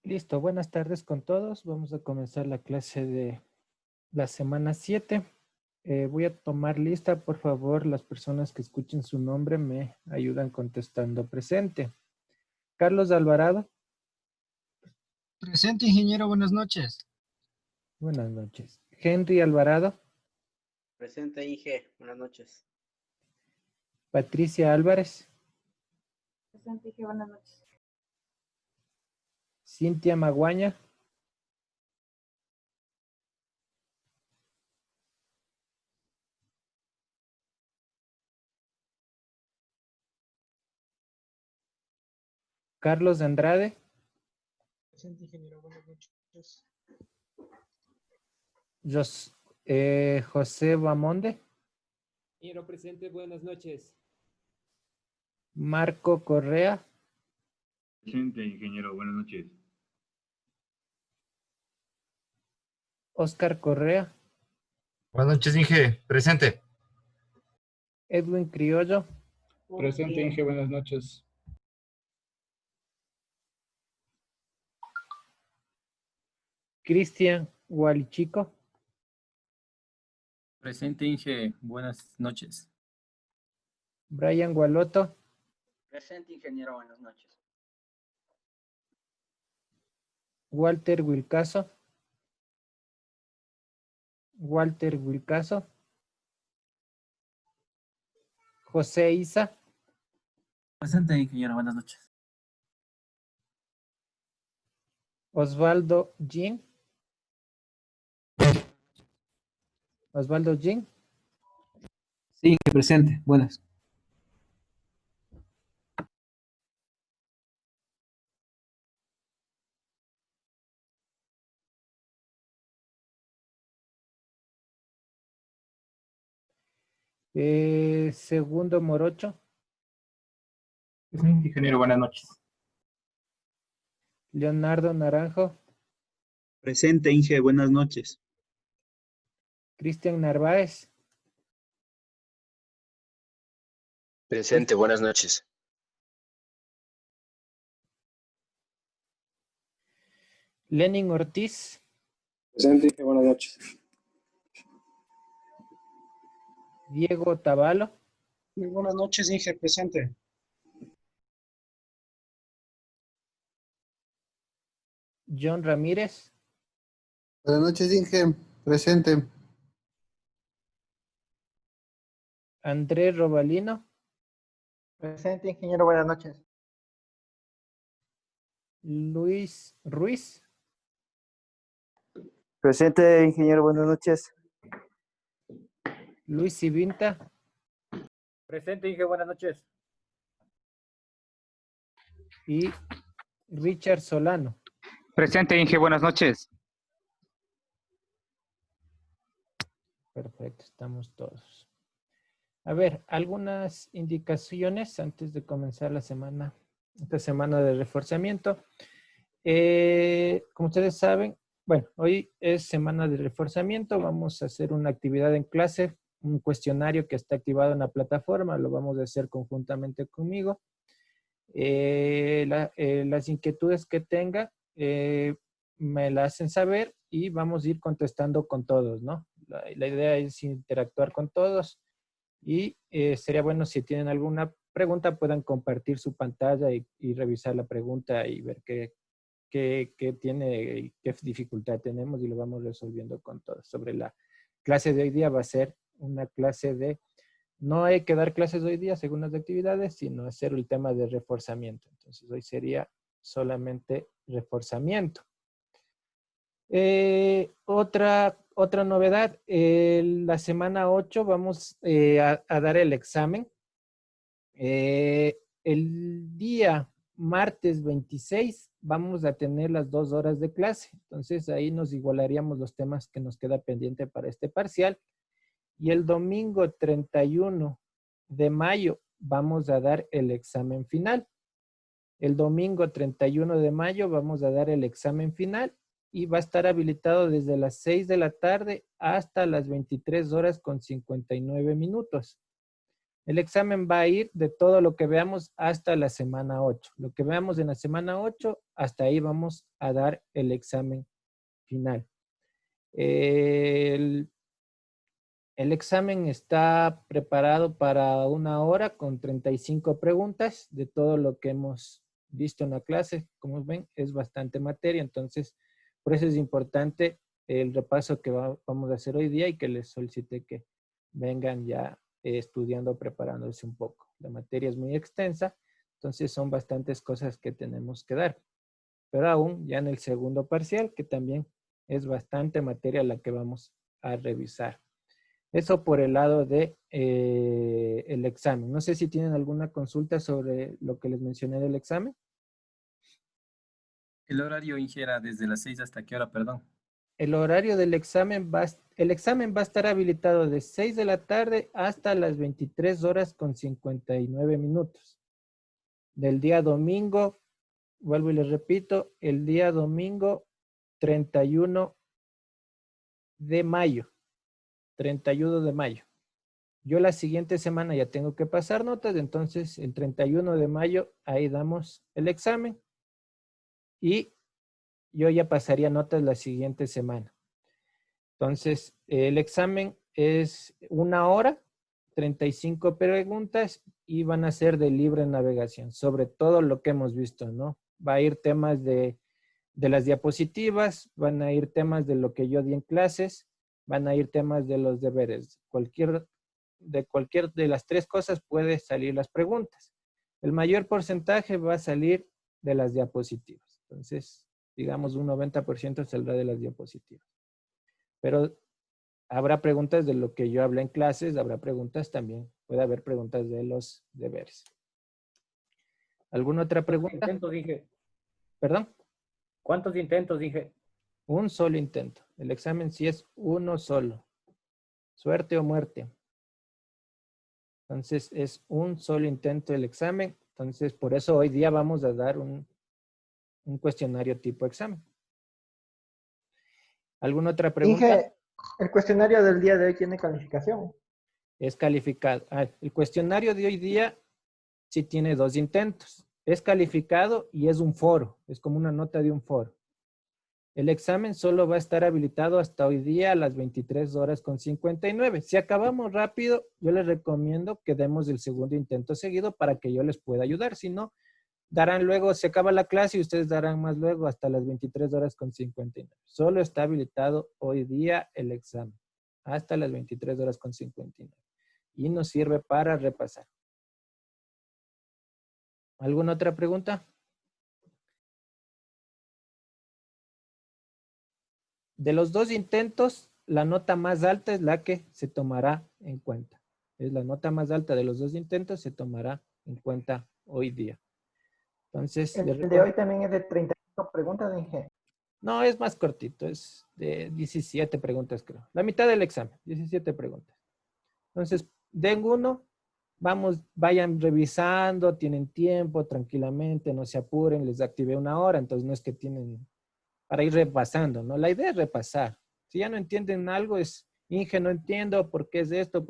Listo, buenas tardes con todos. Vamos a comenzar la clase de la semana 7. Voy a tomar lista, por favor, las personas que escuchen su nombre me ayudan contestando presente. Carlos Alvarado. Presente, ingeniero, buenas noches. Buenas noches. Henry Alvarado. Presente, Inge. Buenas noches. Patricia Álvarez. Presente, Inge. Buenas noches. Cintia Maguaña. Carlos Andrade. Presente, ingeniero, buenas noches. José Bamonde. Ingeniero presente, buenas noches. Marco Correa. Presente, ingeniero, buenas noches. Oscar Correa. Buenas noches, Inge. Presente. Edwin Criollo. Presente, Inge. Buenas noches. Cristian Gualichico. Presente, Inge. Buenas noches. Brian Gualoto. Presente, ingeniero. Buenas noches. Walter Wilcaso. Walter Wilcaso. José Isa. Presente, ingeniero. Buenas noches. Osvaldo Jean. Osvaldo Jean. Sí, presente. Buenas. Segundo Morocho. Presente, ingeniero. Buenas noches. Leonardo Naranjo, Presente, Inge, buenas noches. Cristian Narváez, Presente, buenas noches. Lenin Ortiz, Presente, Inge, buenas noches. Diego Tabalo, Muy buenas noches, Inge, presente. John Ramírez, Buenas noches, Inge. Presente. Andrés Robalino, Presente, ingeniero, buenas noches. Luis Ruiz, Presente, ingeniero, buenas noches. Luis Civinta, Presente, Inge, buenas noches. y Richard Solano. Presente, Inge, buenas noches. Perfecto, estamos todos. A ver, algunas indicaciones antes de comenzar la semana, esta semana de reforzamiento. Como ustedes saben, bueno, hoy es semana de reforzamiento. Vamos a hacer una actividad en clase, un cuestionario que está activado en la plataforma. Lo vamos a hacer conjuntamente conmigo. Las inquietudes que tenga me las hacen saber y vamos a ir contestando con todos, ¿no? La idea es interactuar con todos y sería bueno si tienen alguna pregunta puedan compartir su pantalla y revisar la pregunta y ver qué tiene y qué dificultad tenemos y lo vamos resolviendo con todos. Sobre la clase de hoy día va a ser una clase de, no hay que dar clases hoy día según las actividades, sino hacer el tema de reforzamiento. Entonces hoy sería solamente reforzamiento. Otra novedad, la semana 8 vamos a dar el examen. El día martes 26 vamos a tener las 2 horas de clase. Entonces ahí nos igualaríamos los temas que nos queda pendiente para este parcial. Y el domingo 31 de mayo vamos a dar el examen final. El domingo 31 de mayo vamos a dar el examen final y va a estar habilitado desde las 6 de la tarde hasta las 23 horas con 59 minutos. El examen va a ir de todo lo que veamos hasta la semana 8. Lo que veamos en la semana 8, hasta ahí vamos a dar el examen final. El examen está preparado para 1 hora con 35 preguntas de todo lo que hemos visto en la clase. Como ven, es bastante materia, entonces por eso es importante el repaso que vamos a hacer hoy día y que les solicite que vengan ya estudiando, preparándose un poco. La materia es muy extensa, entonces son bastantes cosas que tenemos que dar. Pero aún ya en el segundo parcial, que también es bastante materia la que vamos a revisar. Eso por el lado de el examen. No sé si tienen alguna consulta sobre lo que les mencioné del examen. El horario, Inge, era desde las 6 hasta qué hora, perdón. El horario del examen va a estar habilitado de 6 de la tarde hasta las 23 horas con 59 minutos. Del día domingo, vuelvo y les repito, el día domingo 31 de mayo. 31 de mayo. Yo la siguiente semana ya tengo que pasar notas, entonces el 31 de mayo ahí damos el examen y yo ya pasaría notas la siguiente semana. Entonces, el examen es 1 hora, 35 preguntas y van a ser de libre navegación, sobre todo lo que hemos visto, ¿no? Va a ir temas de las diapositivas, van a ir temas de lo que yo di en clases, van a ir temas de los deberes. De cualquier de las 3 cosas puede salir las preguntas. El mayor porcentaje va a salir de las diapositivas. Entonces, digamos un 90% saldrá de las diapositivas. Pero habrá preguntas de lo que yo hablé en clases, habrá preguntas también, puede haber preguntas de los deberes. ¿Alguna otra pregunta? ¿Cuántos intentos, dije? ¿Perdón? ¿Cuántos intentos, dije? Un solo intento. El examen sí es uno solo. Suerte o muerte. Entonces, es un solo intento del examen. Entonces, por eso hoy día vamos a dar un cuestionario tipo examen. ¿Alguna otra pregunta? Inge, el cuestionario del día de hoy tiene calificación. Es calificado. El cuestionario de hoy día sí tiene 2 intentos. Es calificado y es un foro. Es como una nota de un foro. El examen solo va a estar habilitado hasta hoy día a las 23:59. Si acabamos rápido, yo les recomiendo que demos el segundo intento seguido para que yo les pueda ayudar. Si no, darán luego, se acaba la clase y ustedes darán más luego hasta las 23:59. Solo está habilitado hoy día el examen hasta las 23:59. Y nos sirve para repasar. ¿Alguna otra pregunta? De los 2 intentos, la nota más alta es la que se tomará en cuenta. Es la nota más alta de los 2 intentos, se tomará en cuenta hoy día. Entonces, El de hoy también es de 35 preguntas, Inge. no, es más cortito, es de 17 preguntas, creo. La mitad del examen, 17 preguntas. Entonces, den uno, vayan revisando, tienen tiempo, tranquilamente, no se apuren, les activé 1 hora, entonces no es que tienen para ir repasando, ¿no? La idea es repasar. Si ya no entienden algo, Inge, no entiendo por qué es esto,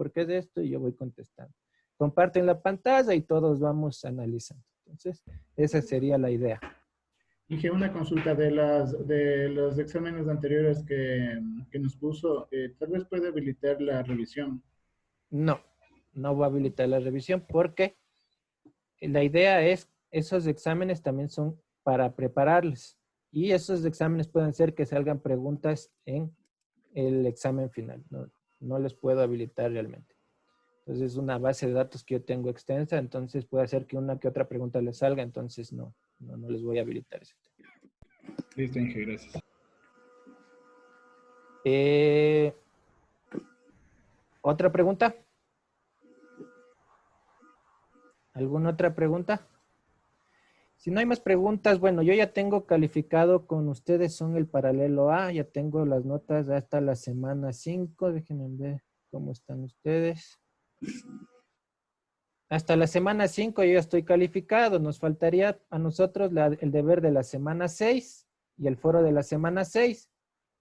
y yo voy contestando. Comparten la pantalla y todos vamos analizando. Entonces, esa sería la idea. Inge, una consulta de los exámenes anteriores que nos puso, tal vez puede habilitar la revisión. No, no voy a habilitar la revisión porque la idea es, esos exámenes también son para prepararles. Y esos exámenes pueden ser que salgan preguntas en el examen final. No les puedo habilitar realmente. Entonces es una base de datos que yo tengo extensa, entonces puede ser que una que otra pregunta les salga, entonces no les voy a habilitar ese tema. Listo, Inge, gracias. ¿Otra pregunta? ¿Alguna otra pregunta? Si no hay más preguntas, bueno, yo ya tengo calificado con ustedes, son el paralelo A, ya tengo las notas hasta la semana 5, déjenme ver cómo están ustedes. Hasta la semana 5 yo ya estoy calificado, nos faltaría a nosotros el deber de la semana 6 y el foro de la semana 6,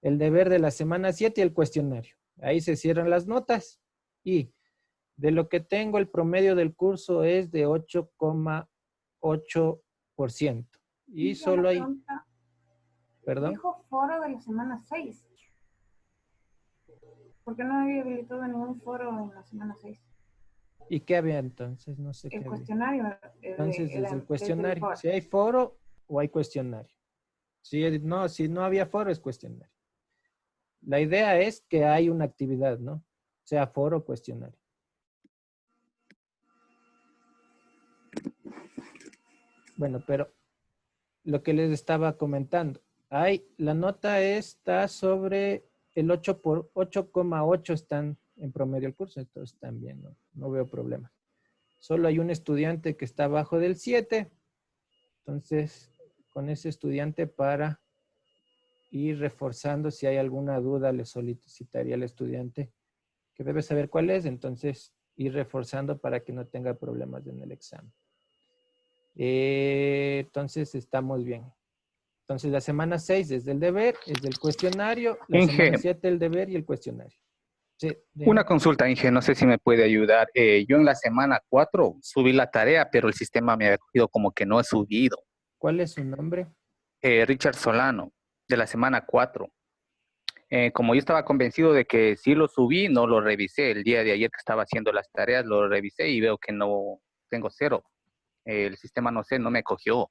el deber de la semana 7 y el cuestionario. Ahí se cierran las notas y de lo que tengo el promedio del curso es de 8,8%. Y solo hay... ¿Perdón? Dijo foro de la semana 6. ¿Por qué no había habilitado ningún foro en la semana 6? ¿Y qué había entonces? No sé qué había. El cuestionario. Entonces, desde el cuestionario. Si hay foro o hay cuestionario. Si no había foro, es cuestionario. La idea es que hay una actividad, ¿no? Sea foro o cuestionario. Bueno, pero lo que les estaba comentando. La nota está sobre el 8,8 están en promedio el curso, entonces también no veo problema. Solo hay un estudiante que está abajo del 7, entonces con ese estudiante para ir reforzando, si hay alguna duda le solicitaría al estudiante que debe saber cuál es, entonces ir reforzando para que no tenga problemas en el examen. Entonces estamos bien. Entonces la semana 6 es del deber, es del cuestionario, la semana 7 el deber y el cuestionario. Sí, una consulta, Inge, no sé si me puede ayudar. Yo en la semana 4 subí la tarea, pero el sistema me ha cogido como que no he subido. ¿Cuál es su nombre? Richard Solano, de la semana 4. Como yo estaba convencido de que sí lo subí, no lo revisé. El día de ayer que estaba haciendo las tareas, lo revisé y veo que no tengo 0. El sistema, no sé, no me cogió.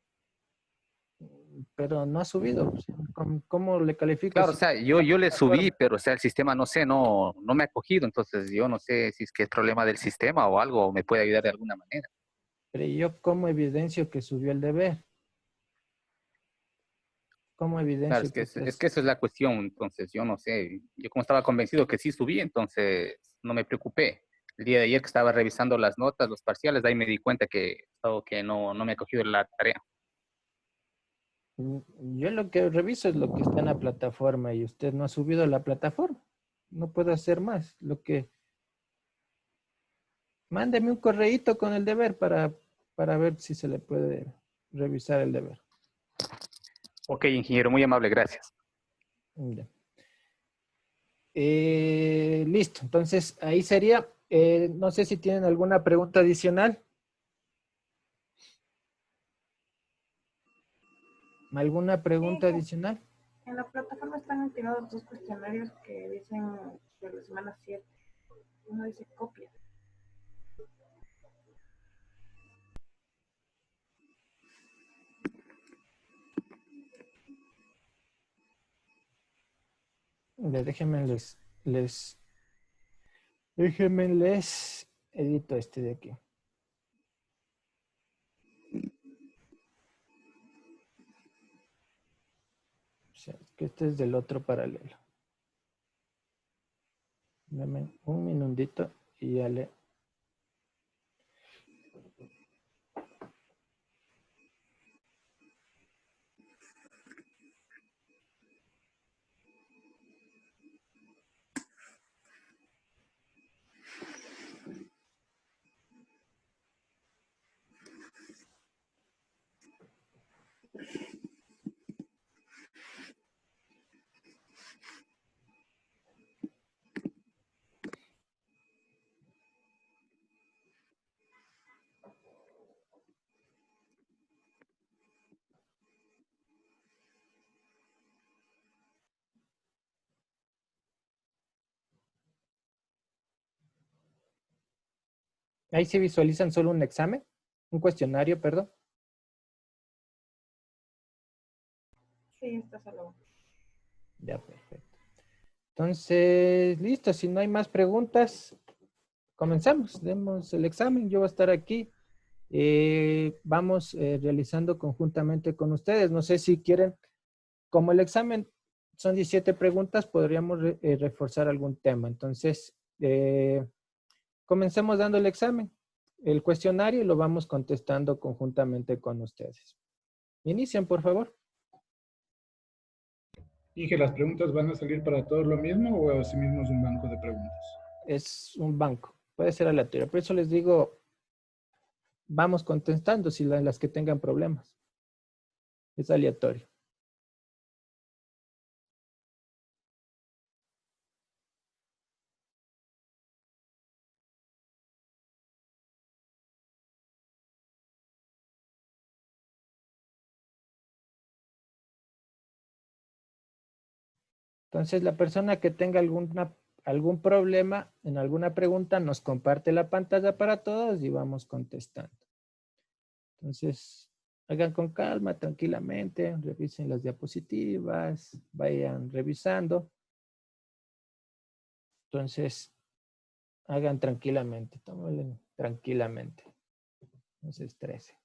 Pero no ha subido. ¿Cómo le califico? Claro, o sea, yo le subí, pero o sea, el sistema, no sé, no me ha cogido. Entonces, yo no sé si es que es problema del sistema o algo, o me puede ayudar de alguna manera. Pero yo, ¿cómo evidencio que subió el deber? ¿Cómo evidencio? Claro, es que esa es la cuestión. Entonces, yo no sé. Yo como estaba convencido que sí subí, entonces no me preocupé. El día de ayer que estaba revisando las notas, los parciales, de ahí me di cuenta que no me ha cogido la tarea. Yo lo que reviso es lo que está en la plataforma y usted no ha subido la plataforma. No puedo hacer más. Mándeme un correíto con el deber para ver si se le puede revisar el deber. Ok, ingeniero, muy amable, gracias. Ya. Listo, entonces ahí sería. No sé si tienen alguna pregunta adicional. ¿Alguna pregunta Sí, adicional? en la plataforma están activados dos cuestionarios que dicen de la semana 7. Uno dice copia. Déjenme les edito este de aquí. O sea, es que este es del otro paralelo. Dame un minutito y ya le... Ahí se visualizan solo un examen, un cuestionario, perdón. Sí, está solo. Ya, perfecto. Entonces, listo, si no hay más preguntas, comenzamos, demos el examen. Yo voy a estar aquí. Vamos realizando conjuntamente con ustedes. No sé si quieren, como el examen son 17 preguntas, podríamos reforzar algún tema. Entonces, comencemos dando el examen, el cuestionario y lo vamos contestando conjuntamente con ustedes. Inician, por favor. Inge, ¿las preguntas van a salir para todos lo mismo o así mismo es un banco de preguntas? Es un banco, puede ser aleatorio. Por eso les digo, vamos contestando si las que tengan problemas. Es aleatorio. Entonces, la persona que tenga algún problema en alguna pregunta nos comparte la pantalla para todos y vamos contestando. Entonces, hagan con calma, tranquilamente, revisen las diapositivas, vayan revisando. Entonces, hagan tranquilamente, tómenlo tranquilamente, no se estresen.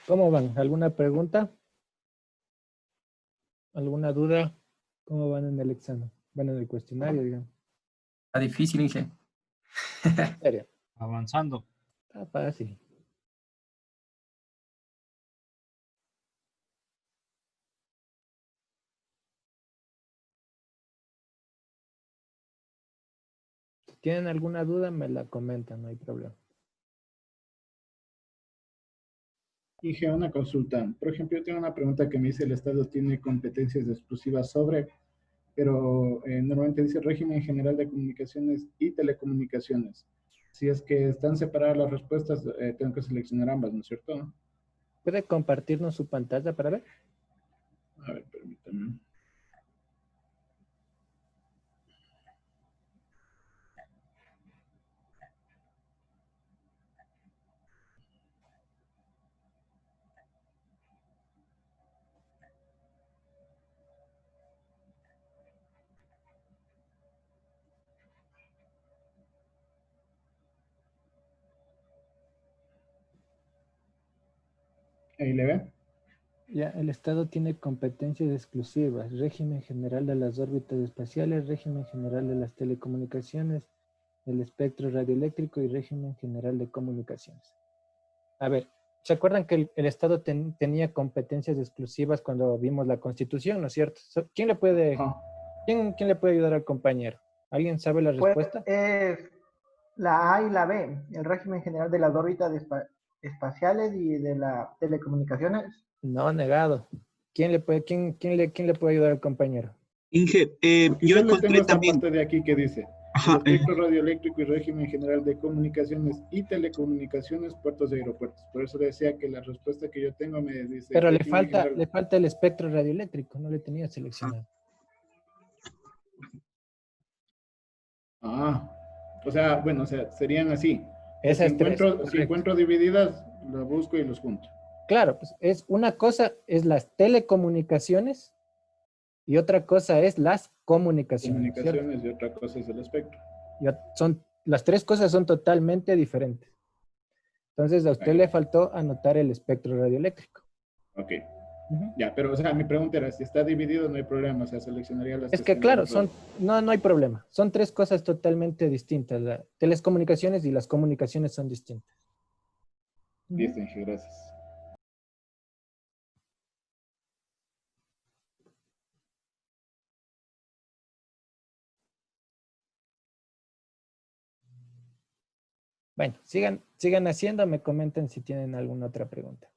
¿Cómo van? ¿Alguna pregunta? ¿Alguna duda? ¿Cómo van en el examen? Van en el cuestionario, digamos. Está difícil, Inge. ¿En serio? Avanzando. Está fácil. Si tienen alguna duda, me la comentan, no hay problema. Inge, una consulta. Por ejemplo, yo tengo una pregunta que me dice el Estado tiene competencias exclusivas sobre, pero normalmente dice régimen general de comunicaciones y telecomunicaciones. Si es que están separadas las respuestas, tengo que seleccionar ambas, ¿no es cierto? ¿Puede compartirnos su pantalla para ver? A ver, permítame. Ahí le ve. Ya, el Estado tiene competencias exclusivas, régimen general de las órbitas espaciales, régimen general de las telecomunicaciones, el espectro radioeléctrico y régimen general de comunicaciones. A ver, ¿se acuerdan que el Estado tenía competencias exclusivas cuando vimos la Constitución, ¿no es cierto? ¿Quién le puede, quién le puede ayudar al compañero? ¿Alguien sabe la Pues respuesta? es la A y la B, el régimen general de las órbitas espaciales y de las telecomunicaciones. No, negado. ¿Quién le puede ayudar al compañero? Inge, Porque yo yo le tengo encontré esta también. parte de aquí que dice, el Ajá, espectro radioeléctrico y régimen general de comunicaciones y telecomunicaciones, puertos y aeropuertos. Por eso decía que la respuesta que yo tengo me dice Pero régimen general. le falta el espectro radioeléctrico, no le tenía seleccionado. Ah, o sea, bueno, o sea, serían así. O Esas tres, si correcto. encuentro divididas, las busco y los junto. Claro, pues es una cosa es las telecomunicaciones y otra cosa es las comunicaciones, ¿cierto? Comunicaciones y otra cosa es el espectro. Las tres cosas son totalmente diferentes. Entonces a usted le faltó anotar el espectro radioeléctrico. Ok. Ya, pero o sea, mi pregunta era, si está dividido no hay problema, o sea, seleccionaría las Es que que estén claro, dentro. no hay problema. Son tres cosas totalmente distintas. Las telecomunicaciones y las comunicaciones son distintas. Listo, Inge, gracias. Bueno, sigan haciendo, me comenten si tienen alguna otra pregunta.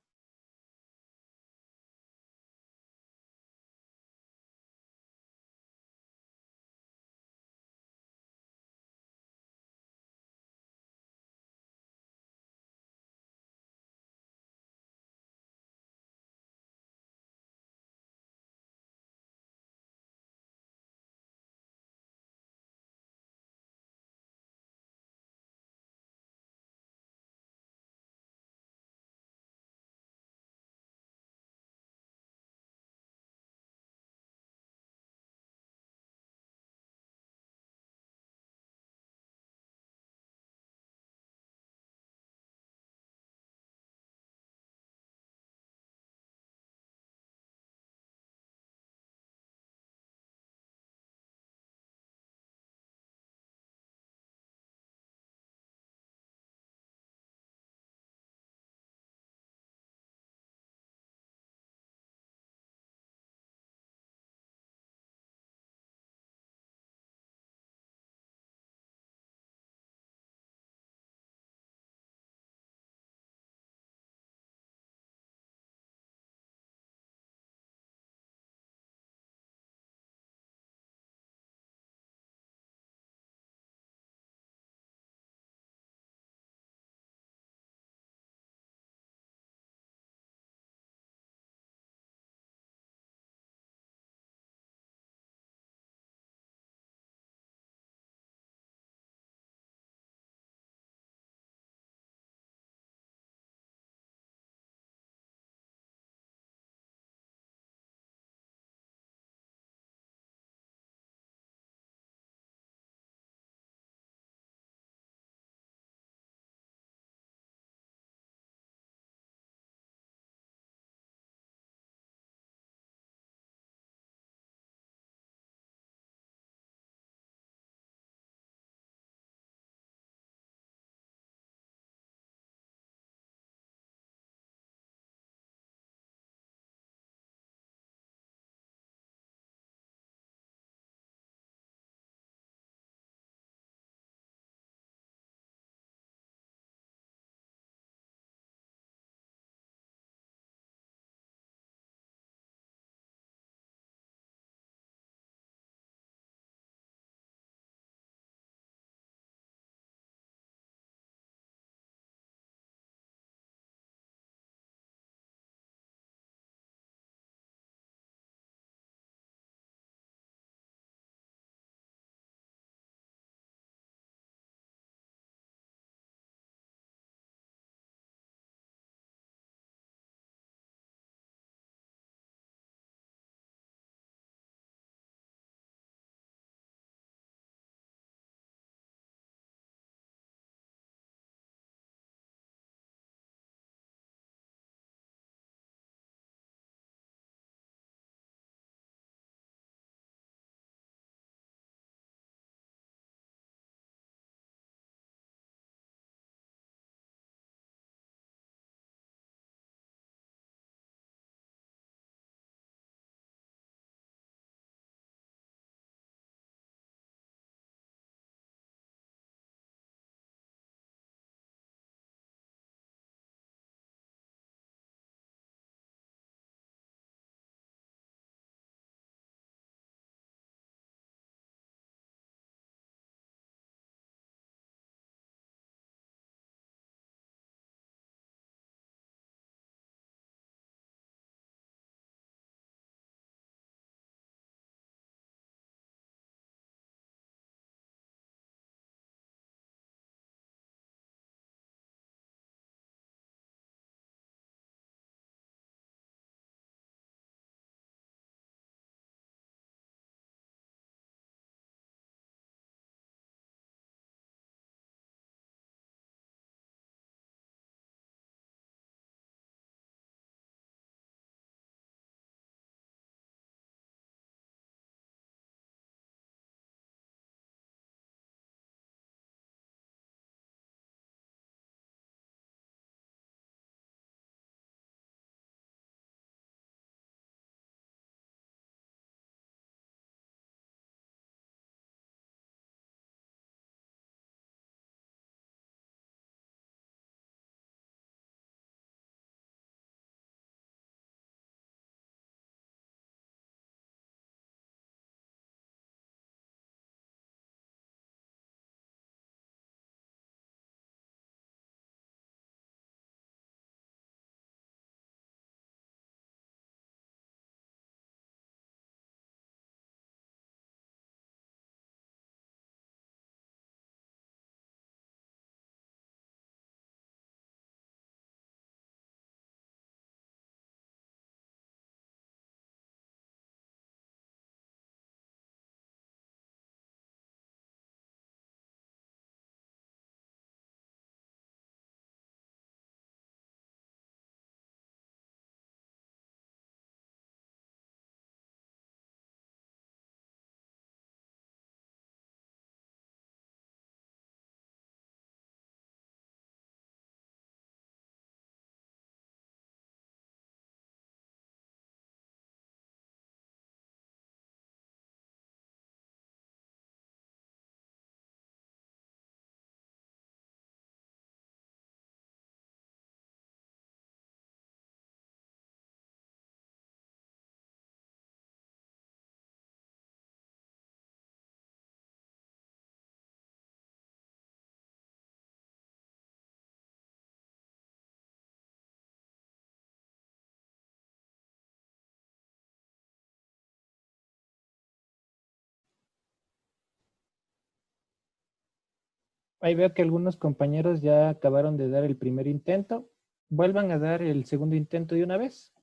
Ahí veo que algunos compañeros ya acabaron de dar el primer intento. Vuelvan a dar el segundo intento de una vez.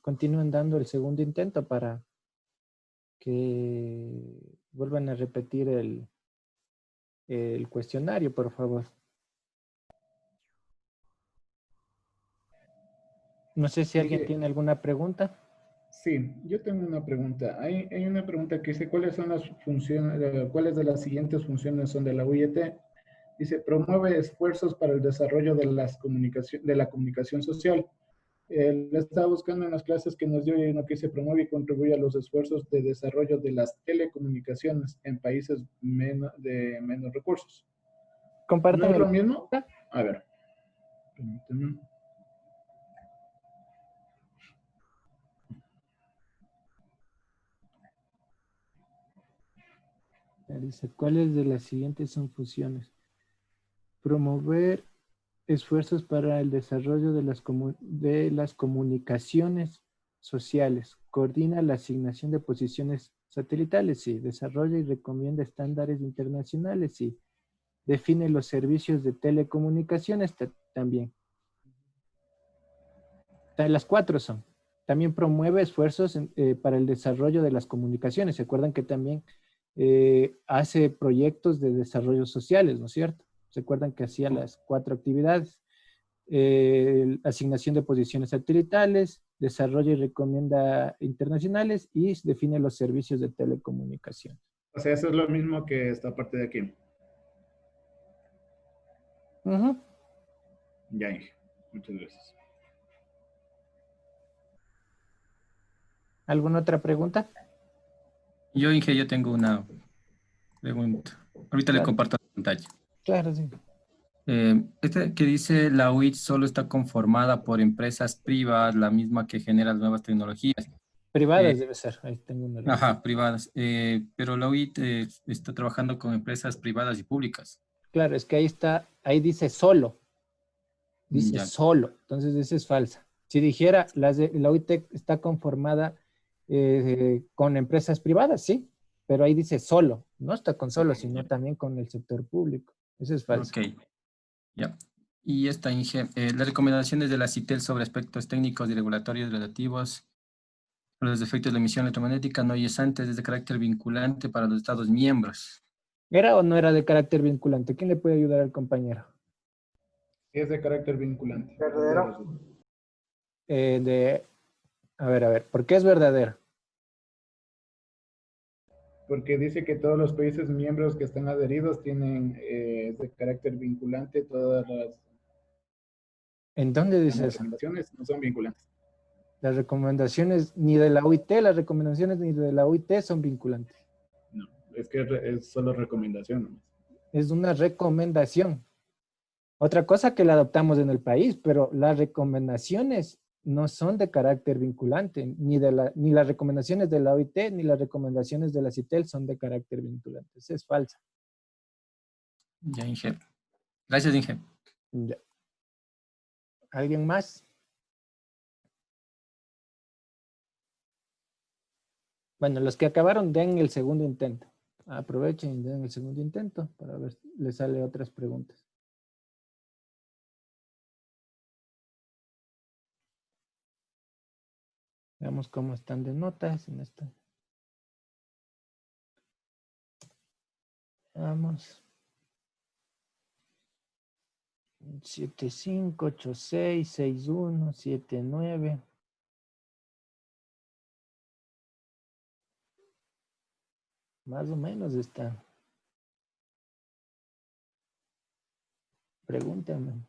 Continúen dando el segundo intento para que vuelvan a repetir el cuestionario, por favor. No sé si alguien tiene alguna pregunta. Sí, yo tengo una pregunta. Hay una pregunta que dice, ¿cuáles son las funciones, cuáles de las siguientes funciones son de la UIT? Dice, promueve esfuerzos para el desarrollo de la comunicación social. Le estaba buscando en las clases que nos dio y en lo que se promueve y contribuye a los esfuerzos de desarrollo de las telecomunicaciones en países de menos recursos. Compartan ¿No es lo mismo? A ver, permítanme. Dice, ¿cuáles de las siguientes son funciones? Promover esfuerzos para el desarrollo de las comunicaciones sociales. Coordina la asignación de posiciones satelitales, sí. Desarrolla y recomienda estándares internacionales, sí. Define los servicios de telecomunicaciones también. Las cuatro son. También promueve esfuerzos para el desarrollo de las comunicaciones. ¿Se acuerdan que también hace proyectos de desarrollo sociales, ¿no es cierto? ¿Se acuerdan que hacía las cuatro actividades? Asignación de posiciones satelitales, desarrolla y recomienda internacionales y define los servicios de telecomunicación. O sea, eso es lo mismo que esta parte de aquí. Ya, Inge. Muchas gracias. ¿Alguna otra pregunta? Yo, Inge, yo tengo una pregunta. Ahorita le comparto la pantalla. Claro, sí. Este que dice la UIT solo está conformada por empresas privadas, la misma que genera nuevas tecnologías. Privadas debe ser. Ahí tengo una lista. Ajá, privadas. Pero la UIT está trabajando con empresas privadas y públicas. Claro, es que ahí está, ahí dice solo. Dice Ya. solo. Entonces, esa es falsa. Si dijera, la UIT está conformada con empresas privadas, sí, pero ahí dice solo. No está con solo, sino también con el sector público. Eso es falso. Ok, ya. Y esta, Inge, las recomendaciones de la CITEL sobre aspectos técnicos y regulatorios relativos a los efectos de la emisión electromagnética no antes es de carácter vinculante para los Estados miembros. ¿Era o no era de carácter vinculante? ¿Quién le puede ayudar al compañero? Es de carácter vinculante. ¿Verdadero? A ver, ¿por qué es verdadero? Porque dice que todos los países miembros que están adheridos tienen de carácter vinculante todas las... ¿En dónde dice las eso? recomendaciones no son vinculantes. Las recomendaciones ni de la UIT, las recomendaciones ni de la UIT son vinculantes. No, es que es solo recomendación nomás. Es una recomendación. Otra cosa que la adoptamos en el país, pero las recomendaciones no son de carácter vinculante, ni las recomendaciones de la OIT, ni las recomendaciones de la CITEL son de carácter vinculante. Esa es falsa. Ya, Inge. Gracias, Inge. Ya. ¿Alguien más? Bueno, los que acabaron, den el segundo intento. Aprovechen y den el segundo intento para ver si les sale otras preguntas. Veamos cómo están de notas en esta. Vamos. 7-5, 8-6, 6-1, 7-9. Más o menos está. Pregúntame.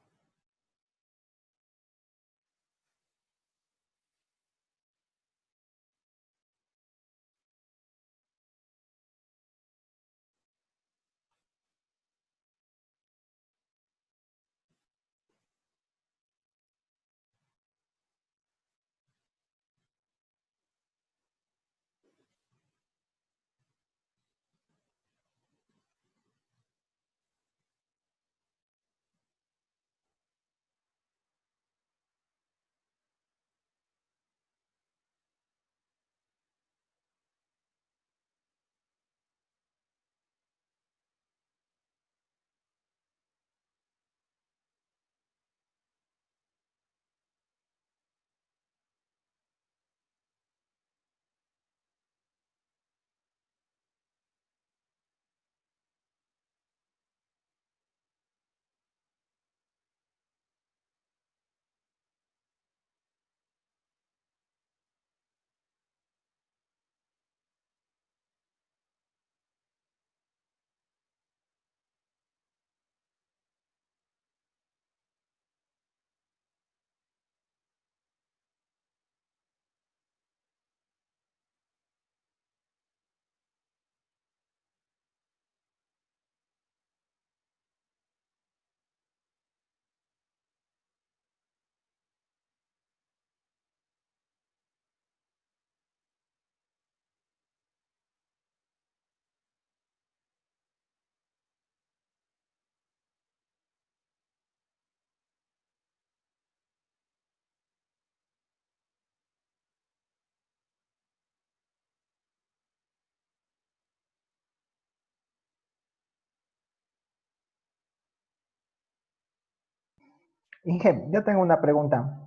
Inge, yo tengo una pregunta.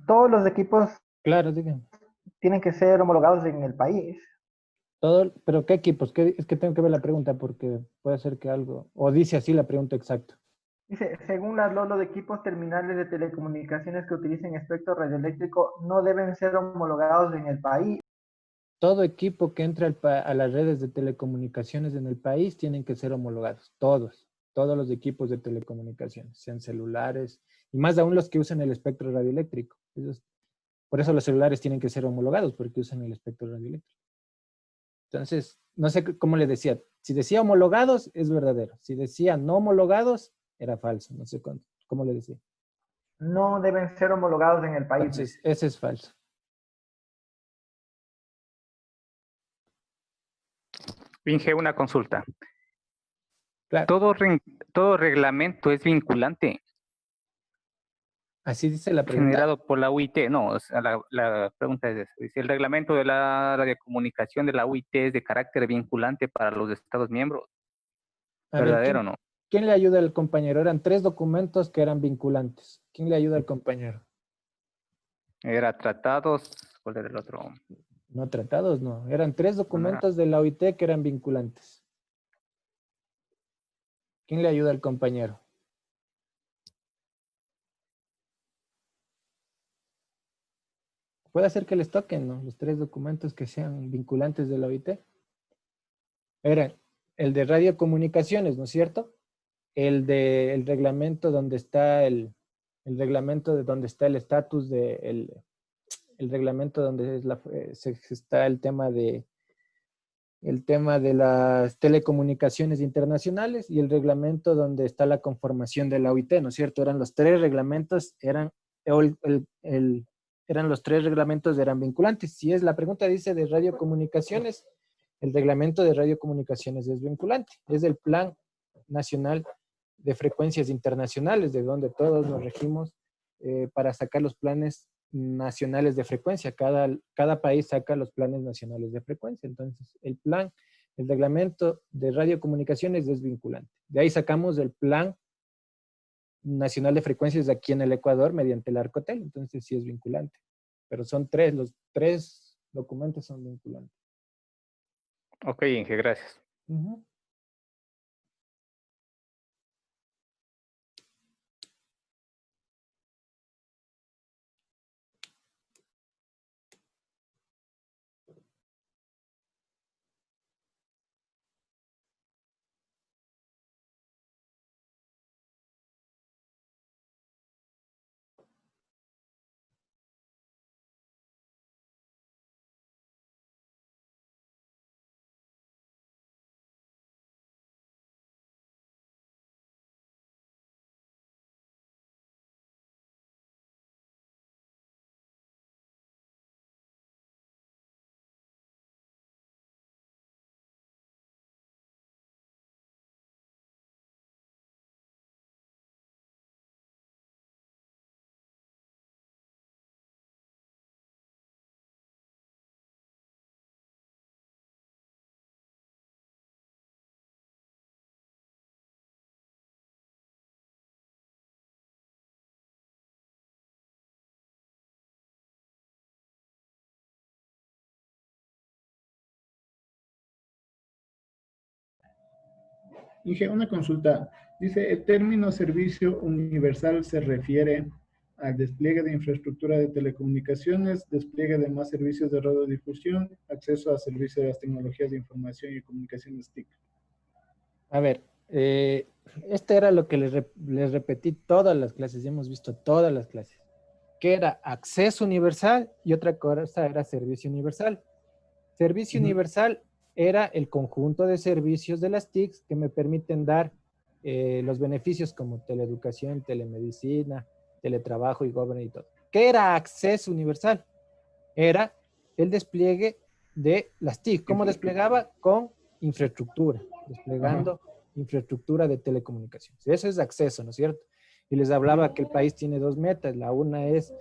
¿Todos los equipos Claro, díganme. tienen que ser homologados en el país? Todo, pero ¿qué equipos? Es que tengo que ver la pregunta porque puede ser que algo, o dice así la pregunta exacta. Dice, según las LOL, los equipos terminales de telecomunicaciones que utilicen espectro radioeléctrico no deben ser homologados en el país. Todo equipo que entre a las redes de telecomunicaciones en el país tienen que ser homologados, todos los equipos de telecomunicaciones, sean celulares, y más aún los que usan el espectro radioeléctrico. Por eso los celulares tienen que ser homologados, porque usan el espectro radioeléctrico. Entonces, no sé cómo le decía. Si decía homologados, es verdadero. Si decía no homologados, era falso. No sé cómo le decía. No deben ser homologados en el país. Entonces, ese es falso. Inge, una consulta. Claro. Todo reglamento es vinculante. Así dice la pregunta. Generado por la UIT. No, o sea, la pregunta es esa. Dice, el reglamento de la radiocomunicación de la UIT es de carácter vinculante para los Estados miembros. ¿Verdadero o no? ¿Quién le ayuda al compañero? Eran 3 documentos que eran vinculantes. ¿Quién le ayuda al compañero? Era tratados. ¿Cuál era el otro? No, tratados no. Eran 3 documentos de la OIT que eran vinculantes. ¿Quién le ayuda al compañero? Puede ser que les toquen, ¿no? Los 3 documentos que sean vinculantes de la OIT. Eran el de radiocomunicaciones, ¿no es cierto? El reglamento donde está el reglamento de donde está el estatus de el reglamento donde está el tema de las telecomunicaciones internacionales y el reglamento donde está la conformación de la OIT, ¿no es cierto? Eran los 3 reglamentos, eran los 3 reglamentos eran vinculantes. Si es la pregunta dice de radiocomunicaciones, el reglamento de radiocomunicaciones es vinculante. Es el Plan Nacional de Frecuencias Internacionales, de donde todos nos regimos para sacar los planes nacionales de frecuencia. Cada país saca los planes nacionales de frecuencia. Entonces, el reglamento de radiocomunicaciones es vinculante. De ahí sacamos el Plan Nacional de Frecuencias de aquí en el Ecuador mediante el Arcotel. Entonces, sí es vinculante. Pero son 3, los 3 documentos son vinculantes. Ok, Inge, gracias. Inge, una consulta. Dice, el término servicio universal se refiere al despliegue de infraestructura de telecomunicaciones, despliegue de más servicios de radiodifusión, acceso a servicios de las tecnologías de información y comunicaciones TIC. A ver, este era lo que les repetí todas las clases, ya hemos visto todas las clases, que era acceso universal y otra cosa era servicio universal. Servicio universal era el conjunto de servicios de las TICs que me permiten dar los beneficios como teleeducación, telemedicina, teletrabajo y gobierno y todo. ¿Qué era acceso universal? Era el despliegue de las TIC. ¿Cómo desplegaba? Con infraestructura, desplegando infraestructura de telecomunicaciones. Eso es acceso, ¿no es cierto? Y les hablaba que el país tiene 2 metas. La una es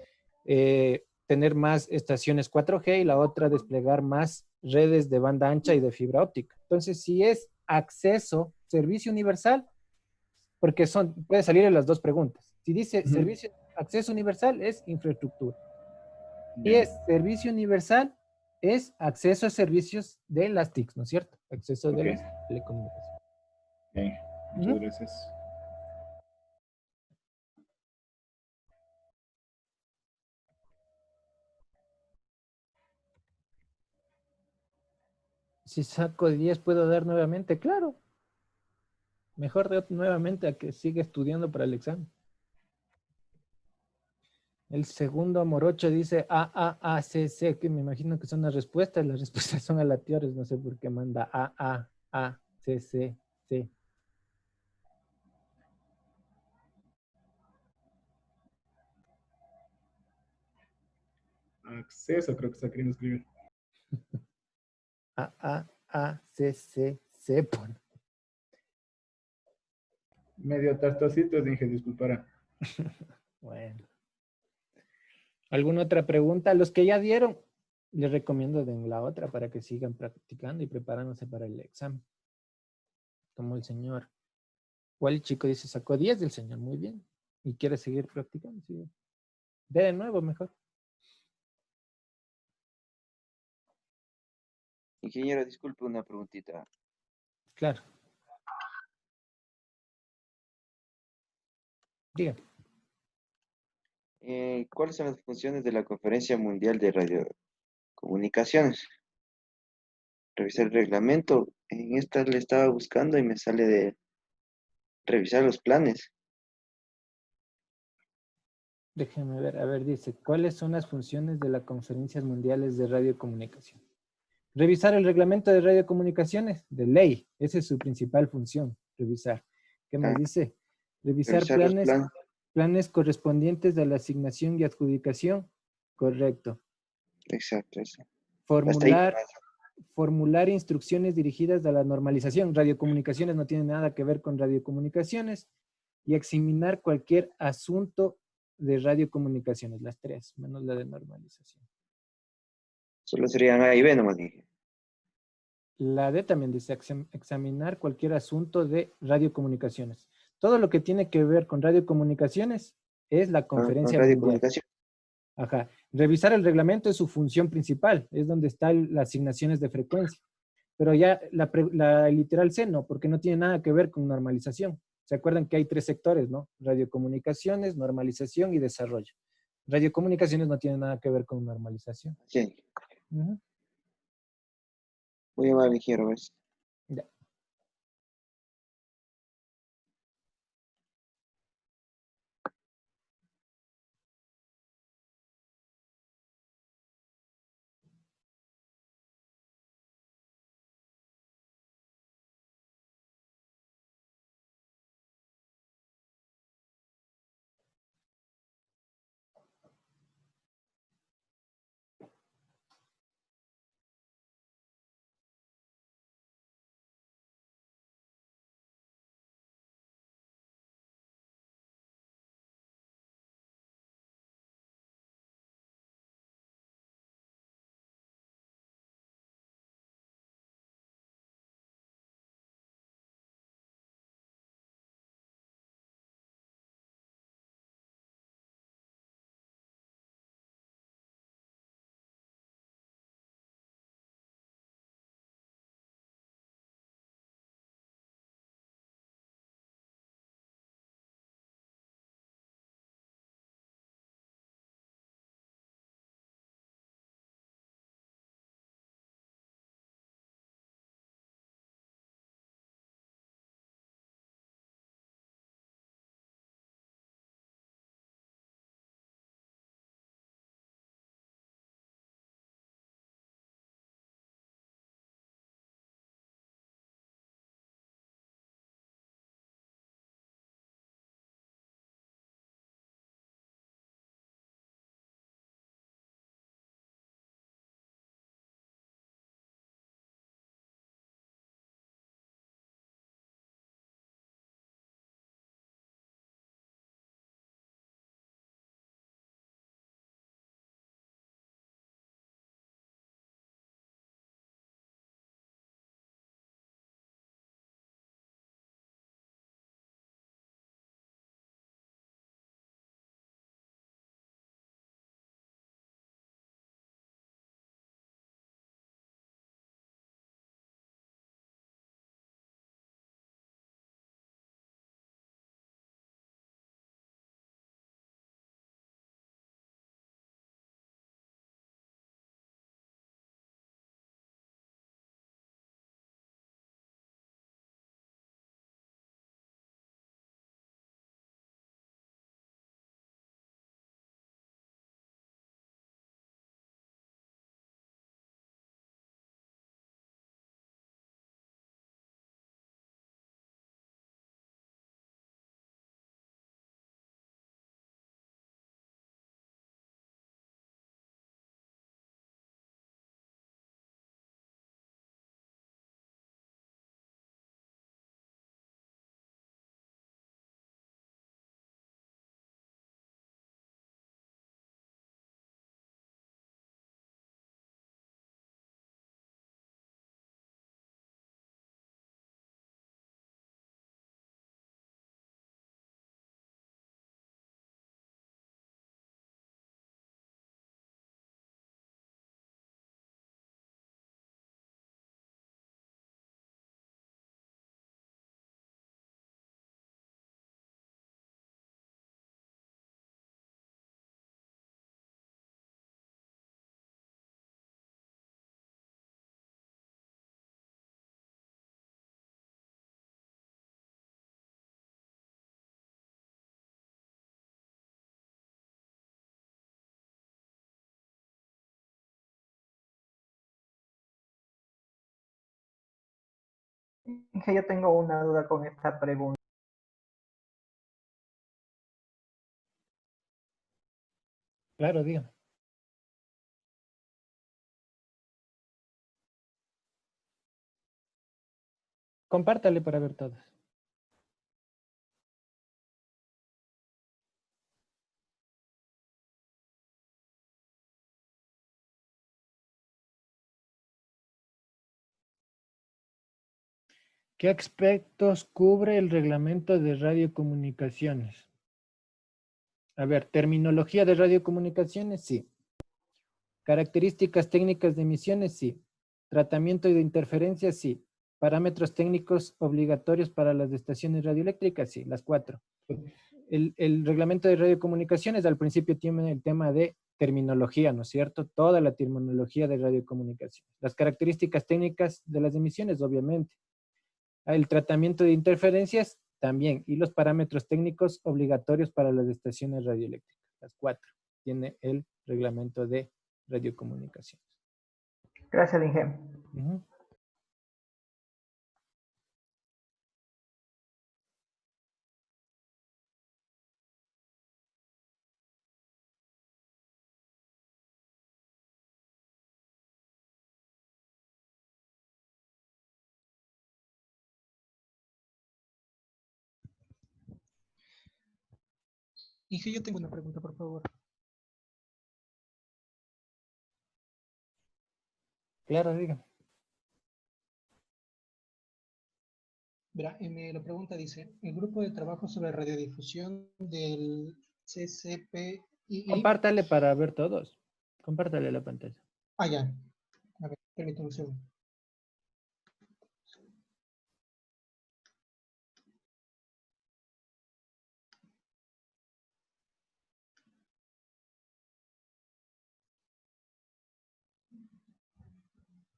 tener más estaciones 4G y la otra desplegar más redes de banda ancha y de fibra óptica. Entonces, si es acceso, servicio universal, porque puede salir en las dos preguntas. Si dice Ujú. servicio, acceso universal es infraestructura. Y Ya. es servicio universal es acceso a servicios de las TICs, ¿no es cierto? Acceso de Ok. las telecomunicaciones. Ok, muchas gracias. Si saco 10, ¿puedo dar nuevamente? Claro. Mejor dar nuevamente a que siga estudiando para el examen. El segundo morocho dice A, que me imagino que son las respuestas. Las respuestas son aleatorias, no sé por qué manda A, C. Acceso, creo que está queriendo escribir. C, pone. Medio tartocito, dije, disculpará. Bueno. ¿Alguna otra pregunta? Los que ya dieron, les recomiendo den la otra para que sigan practicando y preparándose para el examen. Como el señor. ¿Cuál chico dice sacó 10 del señor? Muy bien. Y quiere seguir practicando. Sí. De nuevo, mejor. Ingeniero, disculpe una preguntita. Claro. Diga. ¿Cuáles son las funciones de la Conferencia Mundial de Radiocomunicaciones? Revisar el reglamento. En esta le estaba buscando y me sale de revisar los planes. Déjeme ver. A ver, dice, ¿cuáles son las funciones de las conferencias mundiales de radiocomunicación? Revisar el reglamento de radiocomunicaciones, de ley. Esa es su principal función, revisar. ¿Qué más dice? Revisar Revisar los planes. planes correspondientes a la asignación y adjudicación. Correcto. Exacto, eso. Hasta ahí. Formular instrucciones dirigidas a la normalización. Radiocomunicaciones no tiene nada que ver con radiocomunicaciones. Y examinar cualquier asunto de radiocomunicaciones, las tres, menos la de normalización. Solo serían A y B nomás dije. La D también dice examinar cualquier asunto de radiocomunicaciones. Todo lo que tiene que ver con radiocomunicaciones es la Con conferencia mundial. radiocomunicación. Ajá. Revisar el reglamento es su función principal, es donde están las asignaciones de frecuencia. Pero ya la literal C no, porque no tiene nada que ver con normalización. ¿Se acuerdan que hay tres sectores, no? Radiocomunicaciones, normalización y desarrollo. Radiocomunicaciones no tiene nada que ver con normalización. Sí. Ujú. Muy amable, ingeniero. ¿Ves? Ya. Inge, yo tengo una duda con esta pregunta. Claro, dígame. Compártale para ver todos. ¿Qué aspectos cubre el reglamento de radiocomunicaciones? A ver, terminología de radiocomunicaciones, sí. Características técnicas de emisiones, sí. Tratamiento de interferencias, sí. Parámetros técnicos obligatorios para las estaciones radioeléctricas, sí, las 4. El reglamento de radiocomunicaciones al principio tiene el tema de terminología, ¿no es cierto? Toda la terminología de radiocomunicaciones. Las características técnicas de las emisiones, obviamente. El tratamiento de interferencias, también. Y los parámetros técnicos obligatorios para las estaciones radioeléctricas, las 4. Tiene el reglamento de radiocomunicaciones. Gracias, Inge. Inge, yo tengo una pregunta, por favor. Claro, dígame. Verá, la pregunta dice, el grupo de trabajo sobre radiodifusión del CCPII... Compártale para ver todos. Compártale la pantalla. Ah, ya. A ver, permítame un segundo.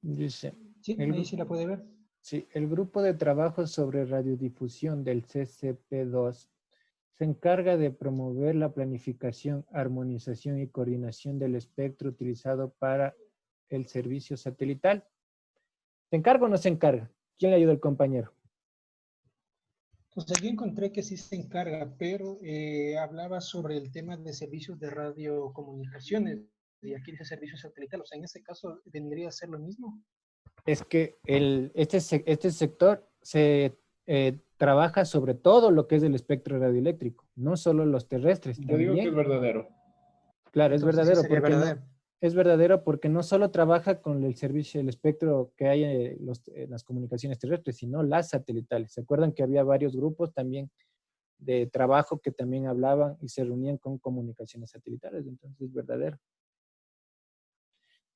Dice, Sí, ahí sí la puede ver. Sí, el grupo de trabajo sobre radiodifusión del CCP2 se encarga de promover la planificación, armonización y coordinación del espectro utilizado para el servicio satelital. ¿Se encarga o no se encarga? ¿Quién le ayuda al compañero? Entonces yo encontré que sí se encarga, pero hablaba sobre el tema de servicios de radiocomunicaciones, y aquí dice servicios satelitales, o sea, en ese caso vendría a ser lo mismo. Es que este sector se trabaja sobre todo lo que es el espectro radioeléctrico, no solo los terrestres. Yo digo que es verdadero. Claro, es Entonces, verdadero, sí sería porque verdadero. es verdadero porque no solo trabaja con el servicio, el espectro que hay en las comunicaciones terrestres, sino las satelitales. ¿Se acuerdan que había varios grupos también de trabajo que también hablaban y se reunían con comunicaciones satelitales? Entonces es verdadero.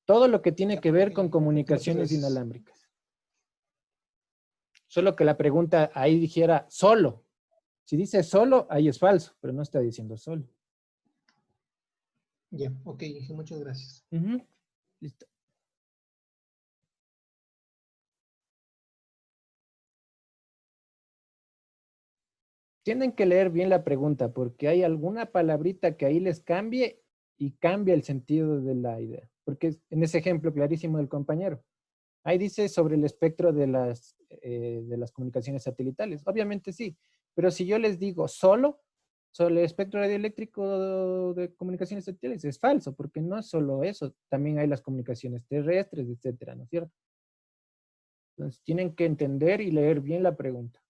Todo lo que tiene que ver con comunicaciones inalámbricas. Solo que la pregunta ahí dijera solo. Si dice solo, ahí es falso, pero no está diciendo solo. Ya, ok, Inge, muchas gracias. Listo. Tienen que leer bien la pregunta porque hay alguna palabrita que ahí les cambie y cambia el sentido de la idea. Porque en ese ejemplo clarísimo del compañero, ahí dice sobre el espectro de las comunicaciones satelitales. Obviamente sí, pero si yo les digo solo el espectro radioeléctrico de comunicaciones satelitales, es falso, porque no es solo eso, también hay las comunicaciones terrestres, etcétera, ¿no es cierto? Entonces tienen que entender y leer bien la pregunta.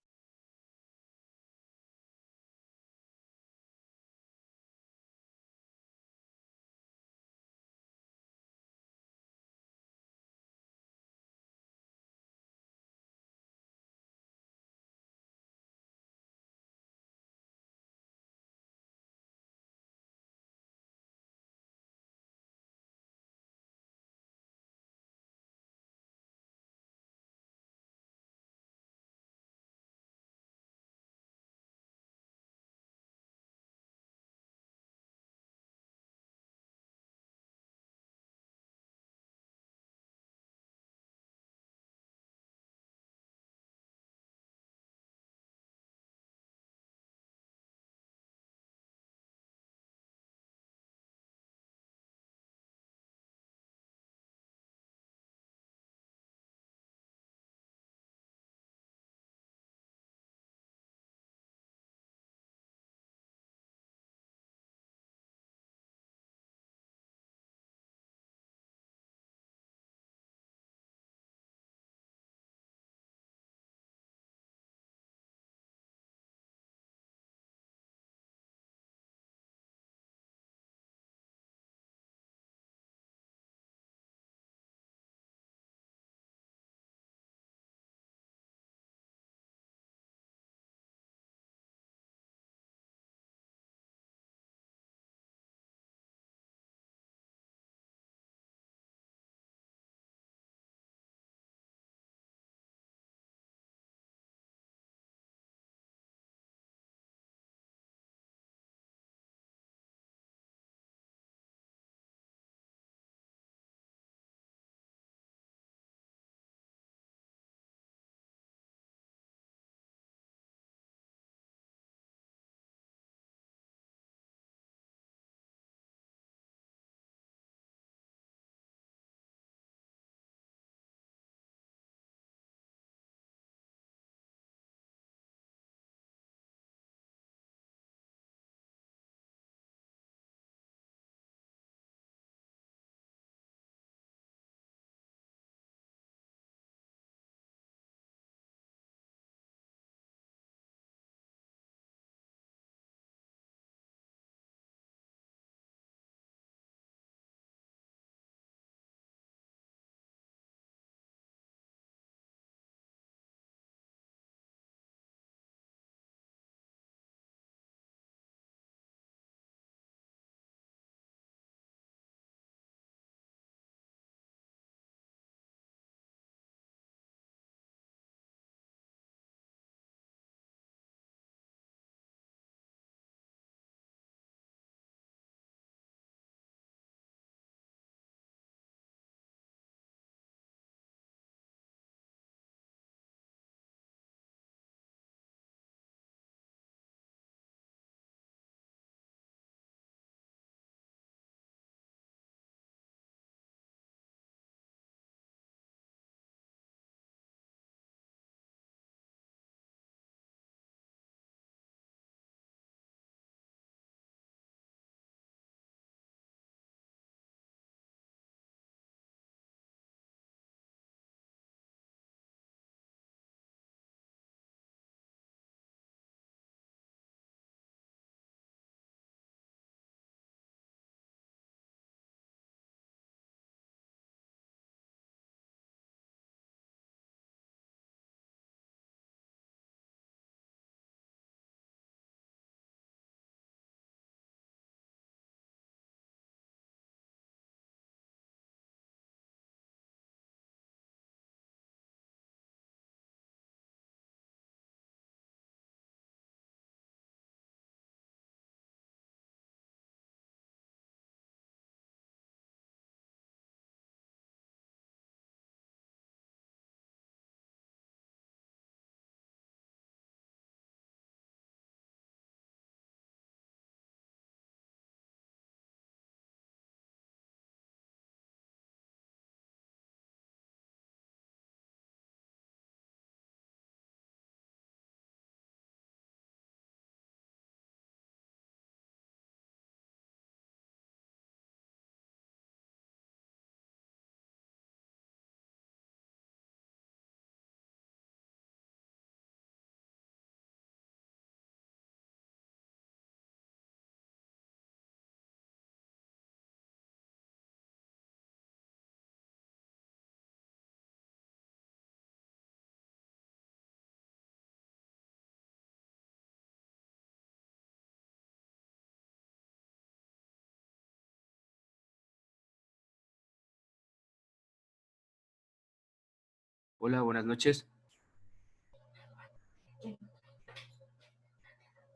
Hola, buenas noches.